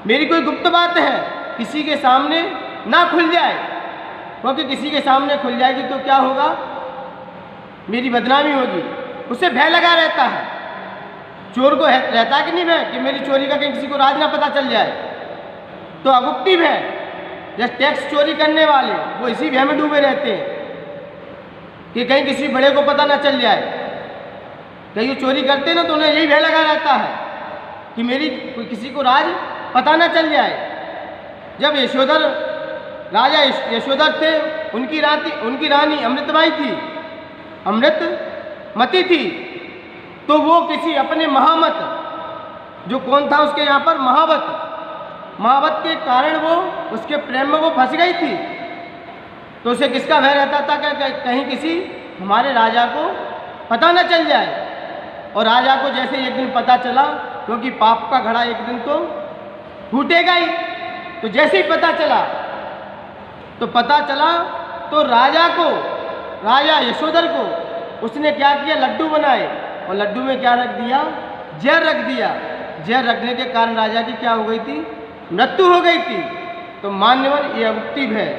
मेरी कोई गुप्त बात है किसी के सामने ना खुल जाए, क्योंकि किसी के सामने खुल जाएगी तो क्या होगा, मेरी बदनामी होगी। उसे भय लगा रहता है। चोर को रहता है कि नहीं भय, कि मेरी चोरी का कहीं किसी को राज ना पता चल जाए। तो अगुप्ति भय, जैसे टैक्स चोरी करने वाले वो इसी भय में डूबे रहते हैं कि कहीं किसी बड़े को पता ना चल जाए। कहीं वो चोरी करते हैं ना, तो उन्हें यही भय लगा रहता है कि मेरी किसी को राज पता ना चल जाए। जब राजा यशोधर थे, उनकी रानी अमृतबाई थी, अमृतमती थी। तो वो किसी अपने महामत, जो कौन था उसके यहाँ पर, महावत के कारण वो उसके प्रेम में वो फंस गई थी। तो उसे किसका भय रहता था कि कहीं किसी हमारे राजा को पता न चल जाए। और राजा को जैसे एक दिन पता चला, क्योंकि पाप का घड़ा एक दिन तो फूटेगा ही, तो जैसे ही पता चला तो राजा यशोधर को उसने क्या किया, लड्डू बनाए, और लड्डू में क्या रख दिया, जहर रख दिया। जहर रखने के कारण राजा की क्या हो गई थी, मृत्यु हो गई थी। तो मान्यवर ये अगुप्ति भय।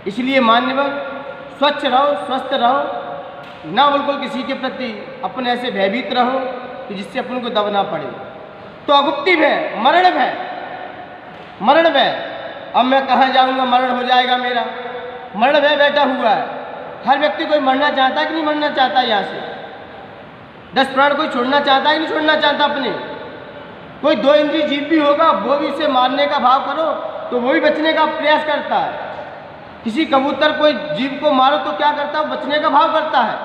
इसलिए मान्यवर स्वच्छ रहो, स्वस्थ रहो, ना बिल्कुल किसी के प्रति अपने ऐसे भयभीत रहो कि जिससे अपन को दबना पड़े। तो अगुप्ति भय, मरण भय। अब मैं कहाँ जाऊँगा, मरण हो जाएगा मेरा, मरण भय बैठा हुआ है। हर व्यक्ति कोई मरना चाहता है कि नहीं मरना चाहता, यहाँ से 10 प्राण कोई छोड़ना चाहता है कि नहीं छोड़ना चाहता अपने। कोई 2 इंद्रिय जीव भी होगा, वो भी उसे मारने का भाव करो तो वो भी बचने का प्रयास करता है। किसी कबूतर कोई जीव को मारो तो क्या करता है, बचने का भाव करता है।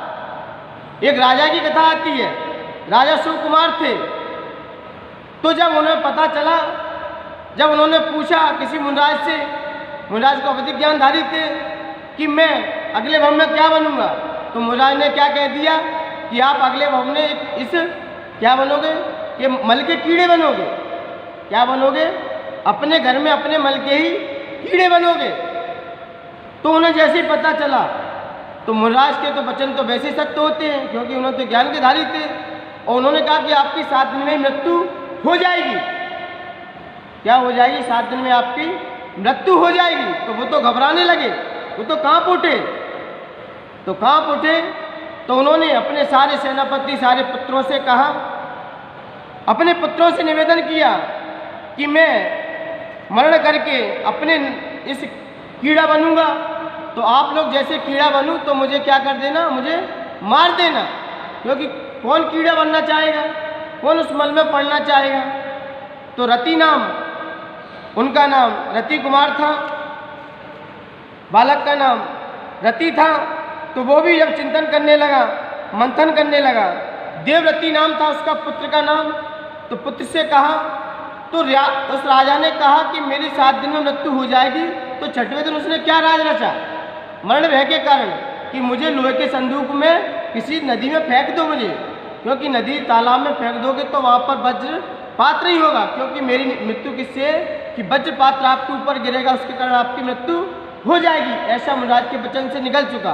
एक राजा की कथा आती है, राजा शिव कुमार थे। तो जब उन्हें पता चला, जब उन्होंने पूछा किसी मुनराज से, मुनराज को अवधिक ज्ञानधारी थे, कि मैं अगले भव में क्या बनूंगा। तो मुनराज ने क्या कह दिया कि आप अगले भव में इस क्या बनोगे, कि मल के कीड़े बनोगे। क्या बनोगे, अपने घर में अपने मल के ही कीड़े बनोगे। तो उन्हें जैसे ही पता चला, तो मुनराज के तो वचन तो वैसे सत्य होते हैं, क्योंकि उन्होंने तो ज्ञान के धारी थे। और उन्होंने कहा कि आपकी 7 दिन में मृत्यु हो जाएगी। क्या हो जाएगी, 7 दिन में आपकी मृत्यु हो जाएगी। तो वो तो घबराने लगे, वो तो कांप उठे। तो उन्होंने अपने सारे सेनापति, सारे पुत्रों से कहा, अपने पुत्रों से निवेदन किया कि मैं मरण करके अपने इस कीड़ा बनूंगा, तो आप लोग जैसे कीड़ा बनूं तो मुझे क्या कर देना, मुझे मार देना। क्योंकि कौन कीड़ा बनना चाहेगा, कौन उस मल में पड़ना चाहेगा। तो रति नाम, उनका नाम रति कुमार था, बालक का नाम रति था। तो वो भी जब चिंतन करने लगा, मंथन करने लगा, देवरति नाम था उसका पुत्र का नाम। तो पुत्र से कहा, तो उस राजा ने कहा कि मेरी 7 दिन में मृत्यु हो जाएगी, तो छठवें दिन उसने क्या राज रचा मरण भय के कारण कि मुझे लोहे के संदूक में किसी नदी में फेंक दो मुझे, क्योंकि नदी तालाब में फेंक दोगे तो वहाँ पर वज्र पात्र ही होगा, क्योंकि मेरी मृत्यु किससे है कि वज्र पात्र आपके ऊपर गिरेगा, उसके कारण आपकी मृत्यु हो जाएगी। ऐसा मुराद के वचन से निकल चुका।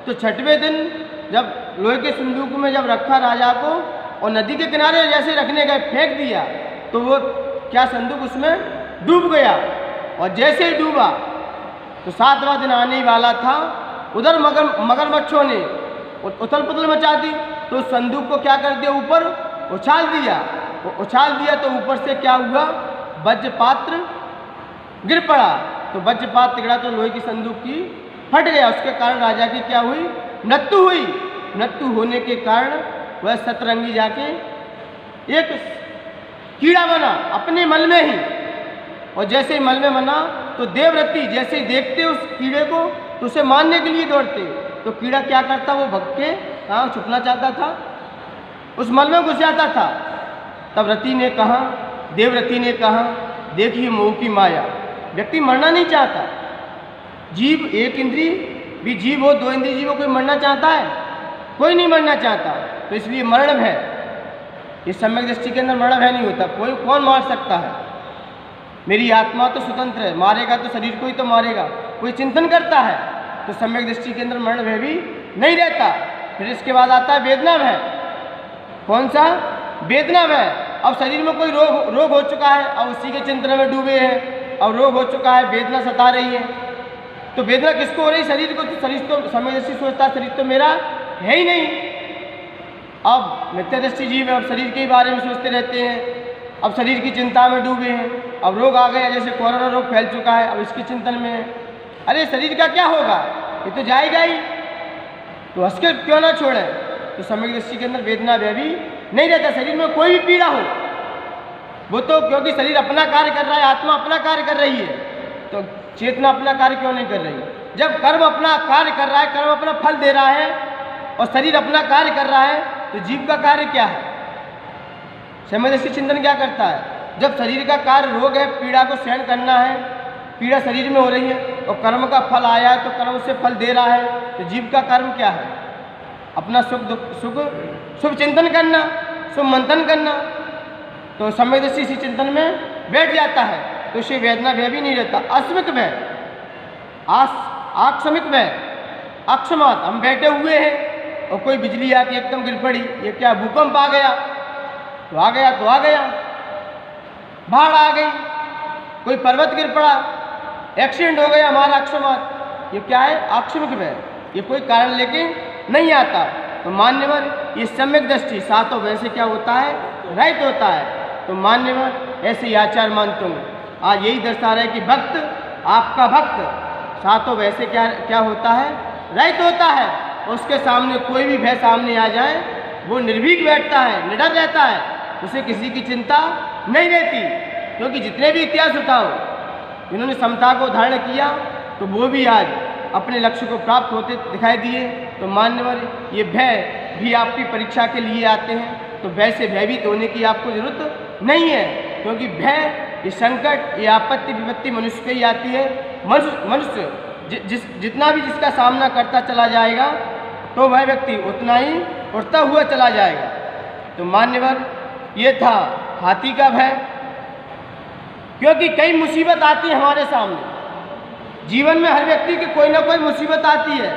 तो छठवें दिन जब लोहे के संदूक में जब रखा राजा को और नदी के किनारे जैसे रखने गए फेंक दिया तो वो क्या संदूक उसमें डूब गया, और जैसे ही डूबा तो 7वां दिन आने ही वाला था। उधर मगरमच्छों ने उथल पुथल मचा दी, तो उस संदूक को क्या कर दिया, ऊपर उछाल दिया तो ऊपर से क्या हुआ, वज्रपात्र गिर पड़ा। तो वज्रपात गिरा तो लोहे की संदूक की फट गया, उसके कारण राजा की क्या हुई, मृत्यु हुई। मृत्यु होने के कारण वह सतरंगी जाके एक कीड़ा बना अपने मल में ही, और जैसे ही मल में बना तो देवव्रती जैसे ही देखते उस कीड़े को तो उसे मारने के लिए दौड़ते। तो कीड़ा क्या करता, वो भग के कहाँ छुपना चाहता था, उस मल में घुस जाता था। तब रति ने कहा, देवव्रती ने कहा, देखिए मोह की माया, व्यक्ति मरना नहीं चाहता। जीव एक इंद्री भी जीव हो, 2 इंद्री जीव हो, कोई मरना चाहता है, कोई नहीं मरना चाहता। तो इसलिए मरण भय, इस सम्यक दृष्टि के अंदर मरण भय नहीं होता। कोई कौन मार सकता है, मेरी आत्मा तो स्वतंत्र है, मारेगा तो शरीर को ही तो मारेगा। कोई चिंतन करता है तो सम्यक दृष्टि के अंदर मरण भय भी नहीं रहता। फिर इसके बाद आता है वेदना भय। कौन सा, वेदना भय। अब शरीर में कोई रोग हो चुका है, अब उसी के चिंतन में डूबे हैं, अब रोग हो चुका है, वेदना सता रही है। तो वेदना किसको हो रही, शरीर को। तो शरीर तो सम्यक दृष्टि सोचता है शरीर तो मेरा है ही नहीं। अब मिथ्या दृष्टि जीव है, अब शरीर के बारे में सोचते रहते हैं, अब शरीर की चिंता में डूबे हैं। अब रोग आ गया, जैसे कोरोना रोग फैल चुका है, अब इसकी चिंतन में है। अरे शरीर का क्या होगा, ये तो जाएगा ही, तो हंस के क्यों ना छोड़े। तो सम्यक दृष्टि के अंदर वेदना भय भी नहीं रहता। शरीर में कोई भी पीड़ा हो, वो तो क्योंकि शरीर अपना कार्य कर रहा है, आत्मा अपना कार्य कर रही है, तो चेतना अपना कार्य क्यों नहीं कर रही। जब कर्म अपना कार्य कर रहा है, कर्म अपना फल दे रहा है, और शरीर अपना कार्य कर रहा है, तो जीव का कार्य क्या है, सम्यक दृष्टि चिंतन क्या करता है। जब शरीर का कार्य रोग है, पीड़ा को सहन करना है, पीड़ा शरीर में हो रही है, और कर्म का फल आया है तो कर्म उसे फल दे रहा है, तो जीव का कर्म क्या है, अपना शुभ चिंतन करना, शुभ मंथन करना। तो सम्यक दृष्टि इसी चिंतन में बैठ जाता है, तो उसे वेदना भय भी नहीं रहता। अस्मिक भय, आक्षमिक भय, अक्षमात, हम बैठे हुए हैं और कोई बिजली आके एकदम गिर पड़ी, ये क्या भूकंप आ गया तो आ गया, तो आ गया, बाढ़ आ गई, कोई पर्वत गिर पड़ा, एक्सीडेंट हो गया हमारा, अक्षमात, ये क्या है, आक्षमिक भय। ये कोई कारण लेके नहीं आता। तो मान्यवर, ये सम्यक दृष्टि सातों भय से क्या होता है, रहित होता है। तो मान्यवर, ऐसे ही आचार मानते हूँ, आज यही दर्शा रहे कि भक्त, आपका भक्त सातों भय से क्या होता है, रहित होता है। उसके सामने कोई भी भय सामने आ जाए, वो निर्भीक बैठता है, निडर रहता है, उसे किसी की चिंता नहीं रहती। क्योंकि जितने भी इतिहास उठाओ, जिन्होंने समता को धारण किया, तो वो भी आज अपने लक्ष्य को प्राप्त होते दिखाई दिए। तो मान्यवर, ये भय भी आपकी परीक्षा के लिए आते हैं, तो भय से भयभीत होने की आपको जरूरत नहीं है, क्योंकि भय, ये संकट, ये आपत्ति विपत्ति मनुष्य पे ही आती है। मनुष्य जितना भी जिसका सामना करता चला जाएगा, तो वह व्यक्ति उतना ही उठता हुआ चला जाएगा। तो मान्यवर, ये था हाथी का भय। क्योंकि कई मुसीबत आती है हमारे सामने, जीवन में हर व्यक्ति की कोई ना कोई मुसीबत आती है,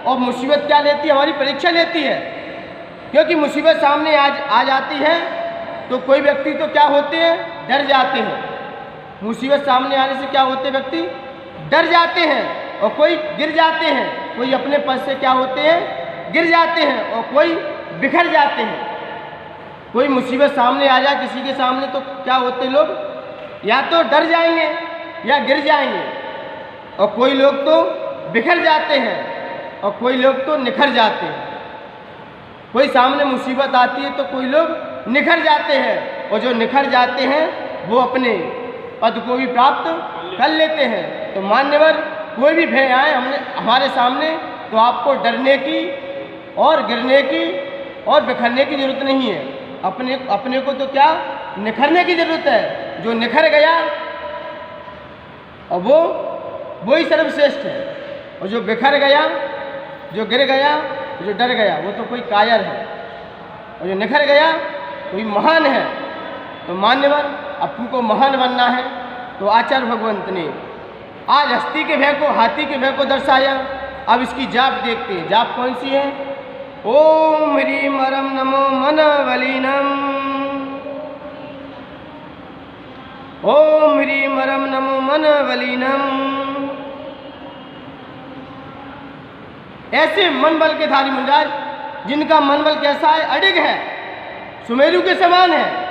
और मुसीबत क्या लेती है, हमारी परीक्षा लेती है। क्योंकि मुसीबत सामने आ जाती है, तो कोई व्यक्ति तो क्या होते हैं, डर जाते हैं। मुसीबत सामने आने से क्या होते हैं, व्यक्ति डर जाते हैं, और कोई गिर जाते हैं, कोई अपने पद से क्या होते हैं, गिर जाते हैं, और कोई बिखर जाते हैं। कोई मुसीबत सामने आ जाए किसी के सामने, तो क्या होते लोग, या तो डर जाएंगे या गिर जाएंगे, और कोई लोग तो बिखर जाते हैं, और कोई लोग तो निखर जाते हैं। कोई सामने मुसीबत आती है तो कोई लोग निखर जाते हैं, और जो निखर जाते हैं वो अपने पद को भी प्राप्त कर लेते हैं। तो मान्यवर, कोई भी भय आए हमारे सामने, तो आपको डरने की और गिरने की और बिखरने की जरूरत नहीं है। अपने को तो क्या, निखरने की जरूरत है। जो निखर गया और वो वही सर्वश्रेष्ठ है। और जो बिखर गया, जो गिर गया, जो डर गया, वो तो कोई कायर है। और जो निखर गया कोई महान है। तो मान्यवर, अब तुमको महान बनना है तो आचार्य भगवंत ने आज हस्ती के भय को, हाथी के भय को दर्शाया। अब इसकी जाप देखते हैं। जाप कौन सी है? ओम ह्रीम रम नमो मन बलिनम, ओम ह्रीम रम नमो मन बलिनम। ऐसे मन बल के धारी मुनिराज, जिनका मन बल कैसा है? अडिग है, सुमेरु के समान है।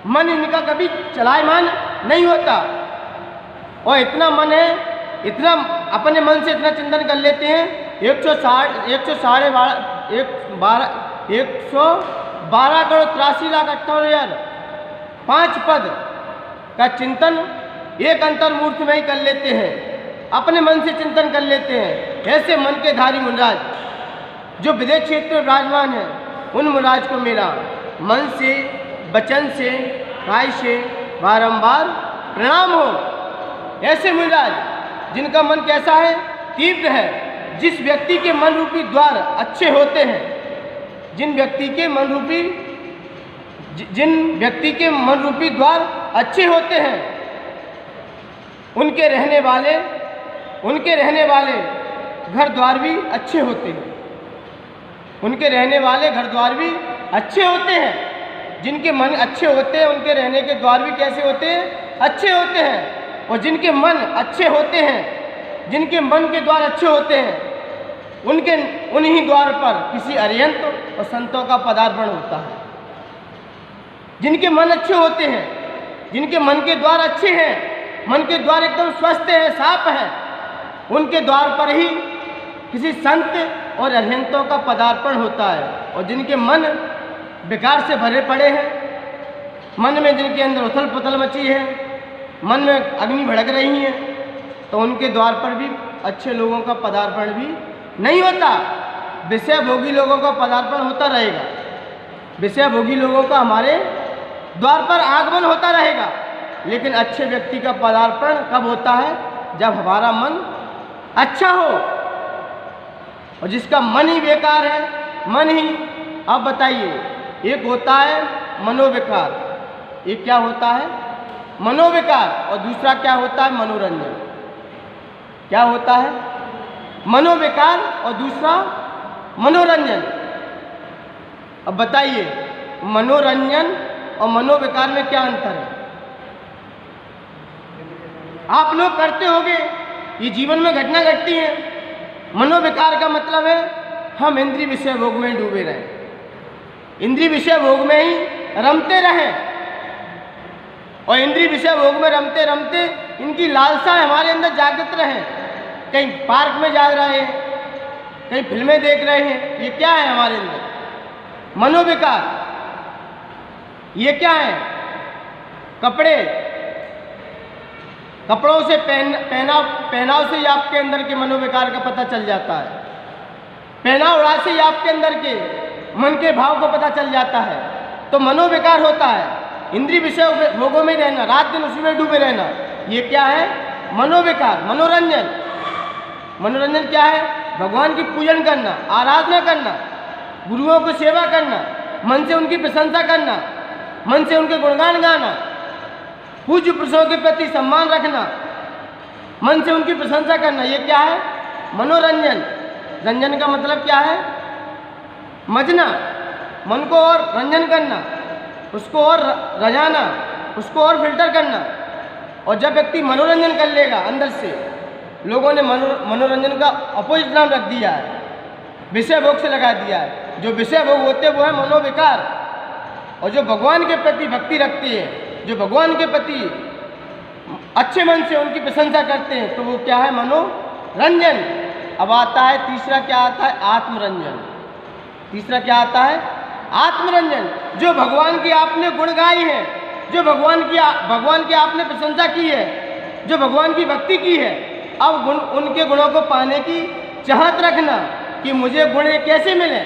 मन इनका कभी चलायमान नहीं होता। और इतना मन है, इतना अपने मन से इतना चिंतन कर लेते हैं। 112 करोड़ 83,58,000 5 पद का चिंतन एक अंतर्मूर्ति में ही कर लेते हैं, अपने मन से चिंतन कर लेते हैं। ऐसे मन के धारी मुनिराज जो विदेश क्षेत्र में विराजमान है, उन मुनिराज को मेरा मन से, वचन से, काय से बारंबार प्रणाम हो। ऐसे मुनिराज जिनका मन कैसा है? तीव्र है। जिस व्यक्ति के मन रूपी द्वार अच्छे होते हैं, जिन व्यक्ति के मन रूपी द्वार अच्छे होते हैं, उनके रहने वाले घर द्वार भी अच्छे होते हैं। उनके रहने वाले घर द्वार भी अच्छे होते हैं। जिनके मन अच्छे होते हैं, उनके रहने के द्वार भी कैसे होते हैं? अच्छे होते हैं। और जिनके मन अच्छे होते हैं, जिनके मन के द्वार अच्छे होते हैं, उन्हीं द्वार पर किसी अरिहंत और संतों का पदार्पण होता है। जिनके मन अच्छे होते हैं, जिनके मन के द्वार अच्छे हैं, मन के द्वार एकदम स्वस्थ है, साफ है, उनके द्वार पर ही किसी संत और अरिहंतों का पदार्पण होता है। और जिनके मन विकार से भरे पड़े हैं, मन में जिनके अंदर उथल पुथल मची है, मन में अग्नि भड़क रही है, तो उनके द्वार पर भी अच्छे लोगों का पदार्पण भी नहीं होता। विषय भोगी लोगों का पदार्पण होता रहेगा। विषय भोगी लोगों का हमारे द्वार पर आगमन होता रहेगा। लेकिन अच्छे व्यक्ति का पदार्पण कब होता है? जब हमारा मन अच्छा हो। और जिसका मन ही बेकार है, मन ही, अब बताइए, एक होता है मनोविकार, एक क्या होता है? मनोविकार। और दूसरा क्या होता है? मनोरंजन। क्या होता है? मनोविकार और दूसरा मनोरंजन। अब बताइए, मनोरंजन और मनोविकार में क्या अंतर है? आप लोग करते होंगे, ये जीवन में घटना घटती है। मनोविकार का मतलब है हम इंद्रिय विषय भोग में डूबे रहें, इंद्रिय विषय भोग में ही रमते रहें। और इंद्रिय विषय भोग में रमते रमते इनकी लालसा हमारे अंदर जागृत रहे। कहीं पार्क में जा रहे हैं, कहीं फिल्में देख रहे हैं, ये क्या है हमारे अंदर? मनोविकार। ये क्या है? कपड़ों से पहनाव से ही आपके अंदर के मनोविकार का पता चल जाता है। पहनाव ओढ़ा से ही आपके अंदर के मन के भाव को पता चल जाता है। तो मनोविकार होता है इंद्रिय विषय भोगों में रहना, रात दिन उसी में डूबे रहना। ये क्या है? मनोविकार। मनोरंजन क्या है? भगवान की पूजन करना, आराधना करना, गुरुओं को सेवा करना, मन से उनकी प्रशंसा करना, मन से उनके गुणगान गाना, पूज्य पुरुषों के प्रति सम्मान रखना, मन से उनकी प्रशंसा करना। ये क्या है? मनोरंजन। रंजन का मतलब क्या है? मजना, मन को और रंजन करना, उसको और रजाना, उसको और फिल्टर करना। और जब व्यक्ति मनोरंजन कर लेगा अंदर से, लोगों ने मनोरंजन का अपोजिट नाम रख दिया है, विषय भोग से लगा दिया है। जो विषय भोग होते हैं वो है मनोविकार। और जो भगवान के प्रति भक्ति रखते हैं, जो भगवान के प्रति अच्छे मन से उनकी प्रशंसा करते हैं, तो वो क्या है? मनोरंजन। अब आता है तीसरा, क्या आता है? आत्मरंजन। तीसरा क्या आता है? आत्मरंजन। जो भगवान की आपने गुण गाई है, जो भगवान की आपने प्रशंसा की है, जो भगवान की भक्ति की है, अब उनके गुणों को पाने की चाहत रखना कि मुझे गुण कैसे मिले।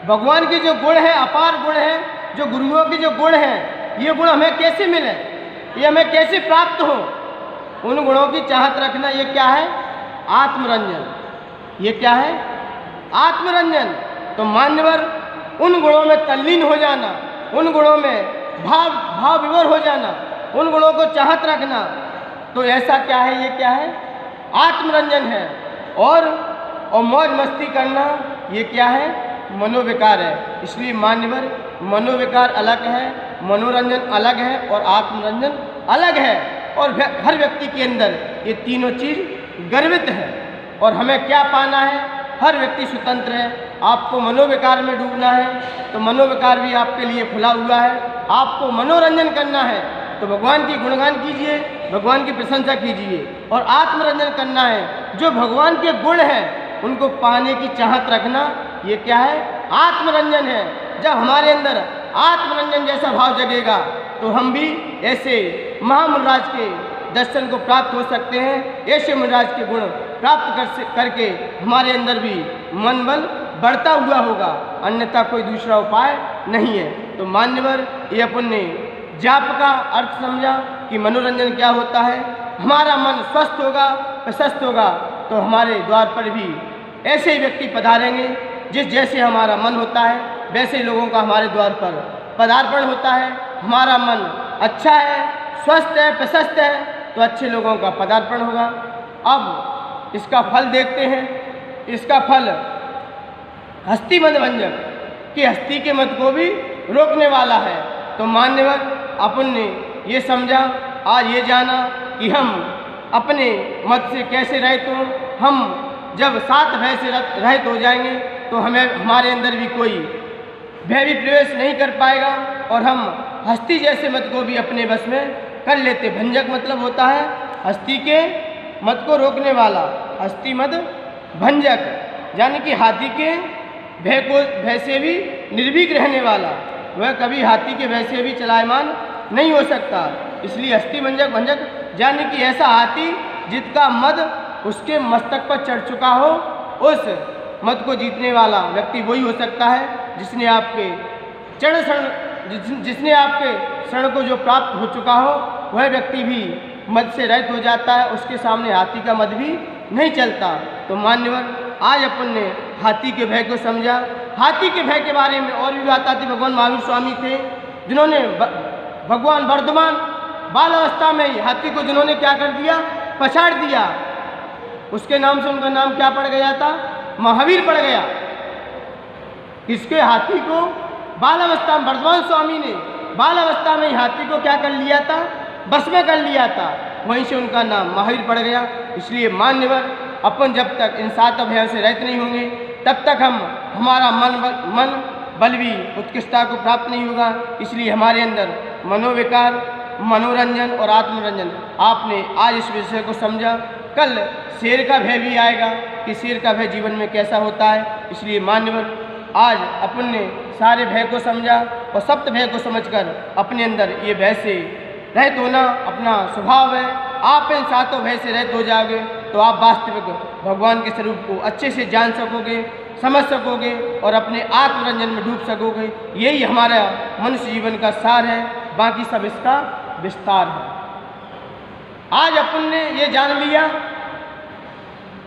भगवान के जो गुण हैं, अपार गुण हैं, जो गुरुओं के जो गुण हैं, ये गुण हमें कैसे मिले, ये हमें कैसे प्राप्त हो, उन गुणों की चाहत रखना, ये क्या है? आत्मरंजन। ये क्या है? आत्मरंजन। तो मान्यवर उन गुणों में तल्लीन हो जाना, उन गुणों में भाव विभोर हो जाना, उन गुणों को चाहत रखना, तो ऐसा क्या है? ये क्या है? आत्मरंजन है। और मौज मस्ती करना, ये क्या है? मनोविकार है। इसलिए मान्यवर मनोविकार अलग है, मनोरंजन अलग है और आत्मरंजन अलग है। और हर व्यक्ति के अंदर ये तीनों चीज़ गर्वित है। और हमें क्या पाना है? हर व्यक्ति स्वतंत्र है। आपको मनोविकार में डूबना है तो मनोविकार भी आपके लिए खुला हुआ है। आपको मनोरंजन करना है तो भगवान की गुणगान कीजिए, भगवान की प्रशंसा कीजिए। और आत्मरंजन करना है, जो भगवान के गुण हैं उनको पाने की चाहत रखना, ये क्या है? आत्मरंजन है। जब हमारे अंदर आत्मरंजन जैसा भाव जगेगा तो हम भी ऐसे महामुनिराज के दर्शन को प्राप्त हो सकते हैं। ऐसे मुनिराज के गुण प्राप्त करके हमारे अंदर भी मन बल बढ़ता हुआ होगा, अन्यथा कोई दूसरा उपाय नहीं है। तो मान्यवर ये अपन ने जाप का अर्थ समझा कि मनोरंजन क्या होता है। हमारा मन स्वस्थ होगा, प्रशस्त होगा तो हमारे द्वार पर भी ऐसे ही व्यक्ति पधारेंगे। जिस जैसे हमारा मन होता है वैसे लोगों का हमारे द्वार पर पदार्पण होता है। हमारा मन अच्छा है, स्वस्थ है, प्रशस्त है तो अच्छे लोगों का पदार्पण होगा। अब इसका फल देखते हैं। इसका फल हस्ती मद भंजक, कि हस्ती के मत को भी रोकने वाला है। तो मान्यवर अपन ने ये समझा, आज ये जाना कि हम अपने मत से कैसे रहित हों। हम जब सात भय से रहित हो जाएंगे तो हमारे अंदर भी कोई भय भी प्रवेश नहीं कर पाएगा और हम हस्ती जैसे मत को भी अपने बस में कर लेते। भंजक मतलब होता है हस्ती के मत को रोकने वाला, हस्ती मत भंजक, यानी कि हाथी के भय से भी निर्भीक रहने वाला। वह कभी हाथी के भय से भी चलायमान नहीं हो सकता। इसलिए हस्ती भंजक यानी कि ऐसा हाथी जिसका मद उसके मस्तक पर चढ़ चुका हो, उस मद को जीतने वाला व्यक्ति वही हो सकता है जिसने आपके शरण को जो प्राप्त हो चुका हो, वह व्यक्ति भी मद से रहित हो जाता है। उसके सामने हाथी का मद भी नहीं चलता। तो मान्यवर आज अपन ने हाथी के भय को समझा। हाथी के भय के बारे में और भी बात आती। भगवान महावीर स्वामी थे जिन्होंने भगवान वर्धमान बाल अवस्था में ही हाथी को जिन्होंने क्या कर दिया? पछाड़ दिया। उसके नाम से उनका नाम क्या पड़ गया था? महावीर पड़ गया। इसके हाथी को बाल अवस्था में वर्धमान स्वामी ने बाल अवस्था में ही हाथी को क्या कर लिया था? बस में कर लिया था। वहीं से उनका नाम महावीर पड़ गया। इसलिए मान्यवर अपन जब तक इन सात अभयों से रहित नहीं होंगे तब तक हमारा मन बल भी उत्कृष्टता को प्राप्त नहीं होगा। इसलिए हमारे अंदर मनोविकार, मनोरंजन और आत्मरंजन, आपने आज इस विषय को समझा। कल शेर का भय भी आएगा कि शेर का भय जीवन में कैसा होता है। इसलिए मान्यवर आज अपन ने सारे भय को समझा और सप्त भय को समझकर अपने अंदर ये भय से रहित होना अपना स्वभाव है। आप इन सातों भय से रहित हो जाओगे तो आप वास्तविक भगवान के स्वरूप को अच्छे से जान सकोगे, समझ सकोगे और अपने आत्मरंजन में डूब सकोगे। यही हमारा मनुष्य जीवन का सार है, बाकी सब इसका विस्तार है। आज अपन ने ये जान लिया,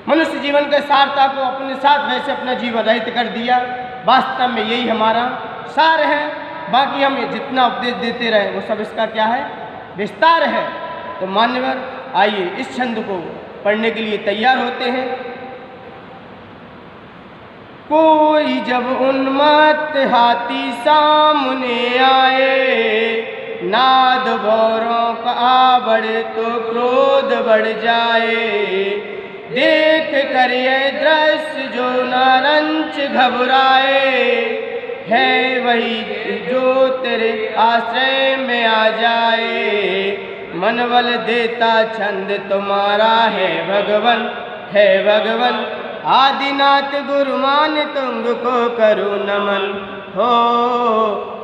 मनुष्य जीवन के सारता को अपने साथ वैसे अपना जीवन रहित कर दिया। वास्तव में यही हमारा सार है। बाकी हम जितना उपदेश देते रहे वो सब इसका क्या है? विस्तार है। तो मान्यवर आइए इस छंद को पढ़ने के लिए तैयार होते हैं। कोई जब उन्मत्त हाथी सामने आए, नाद भौरों का बढ़े तो क्रोध बढ़ जाए। देख कर ये दृश्य जो नारंच घबराए, है वही जो तेरे आश्रय में आ जाए। मन बल देता छंद तुम्हारा है भगवन, है भगवन। आदिनाथ गुरुमान तुंग को करो नमन।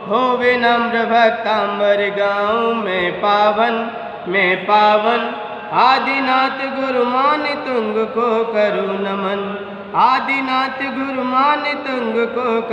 हो विनम्र भक्तांबर गाँव में पावन। आदिनाथ गुरुमान तुंग को करो नमन। आदिनाथ गुरुमान तुंग को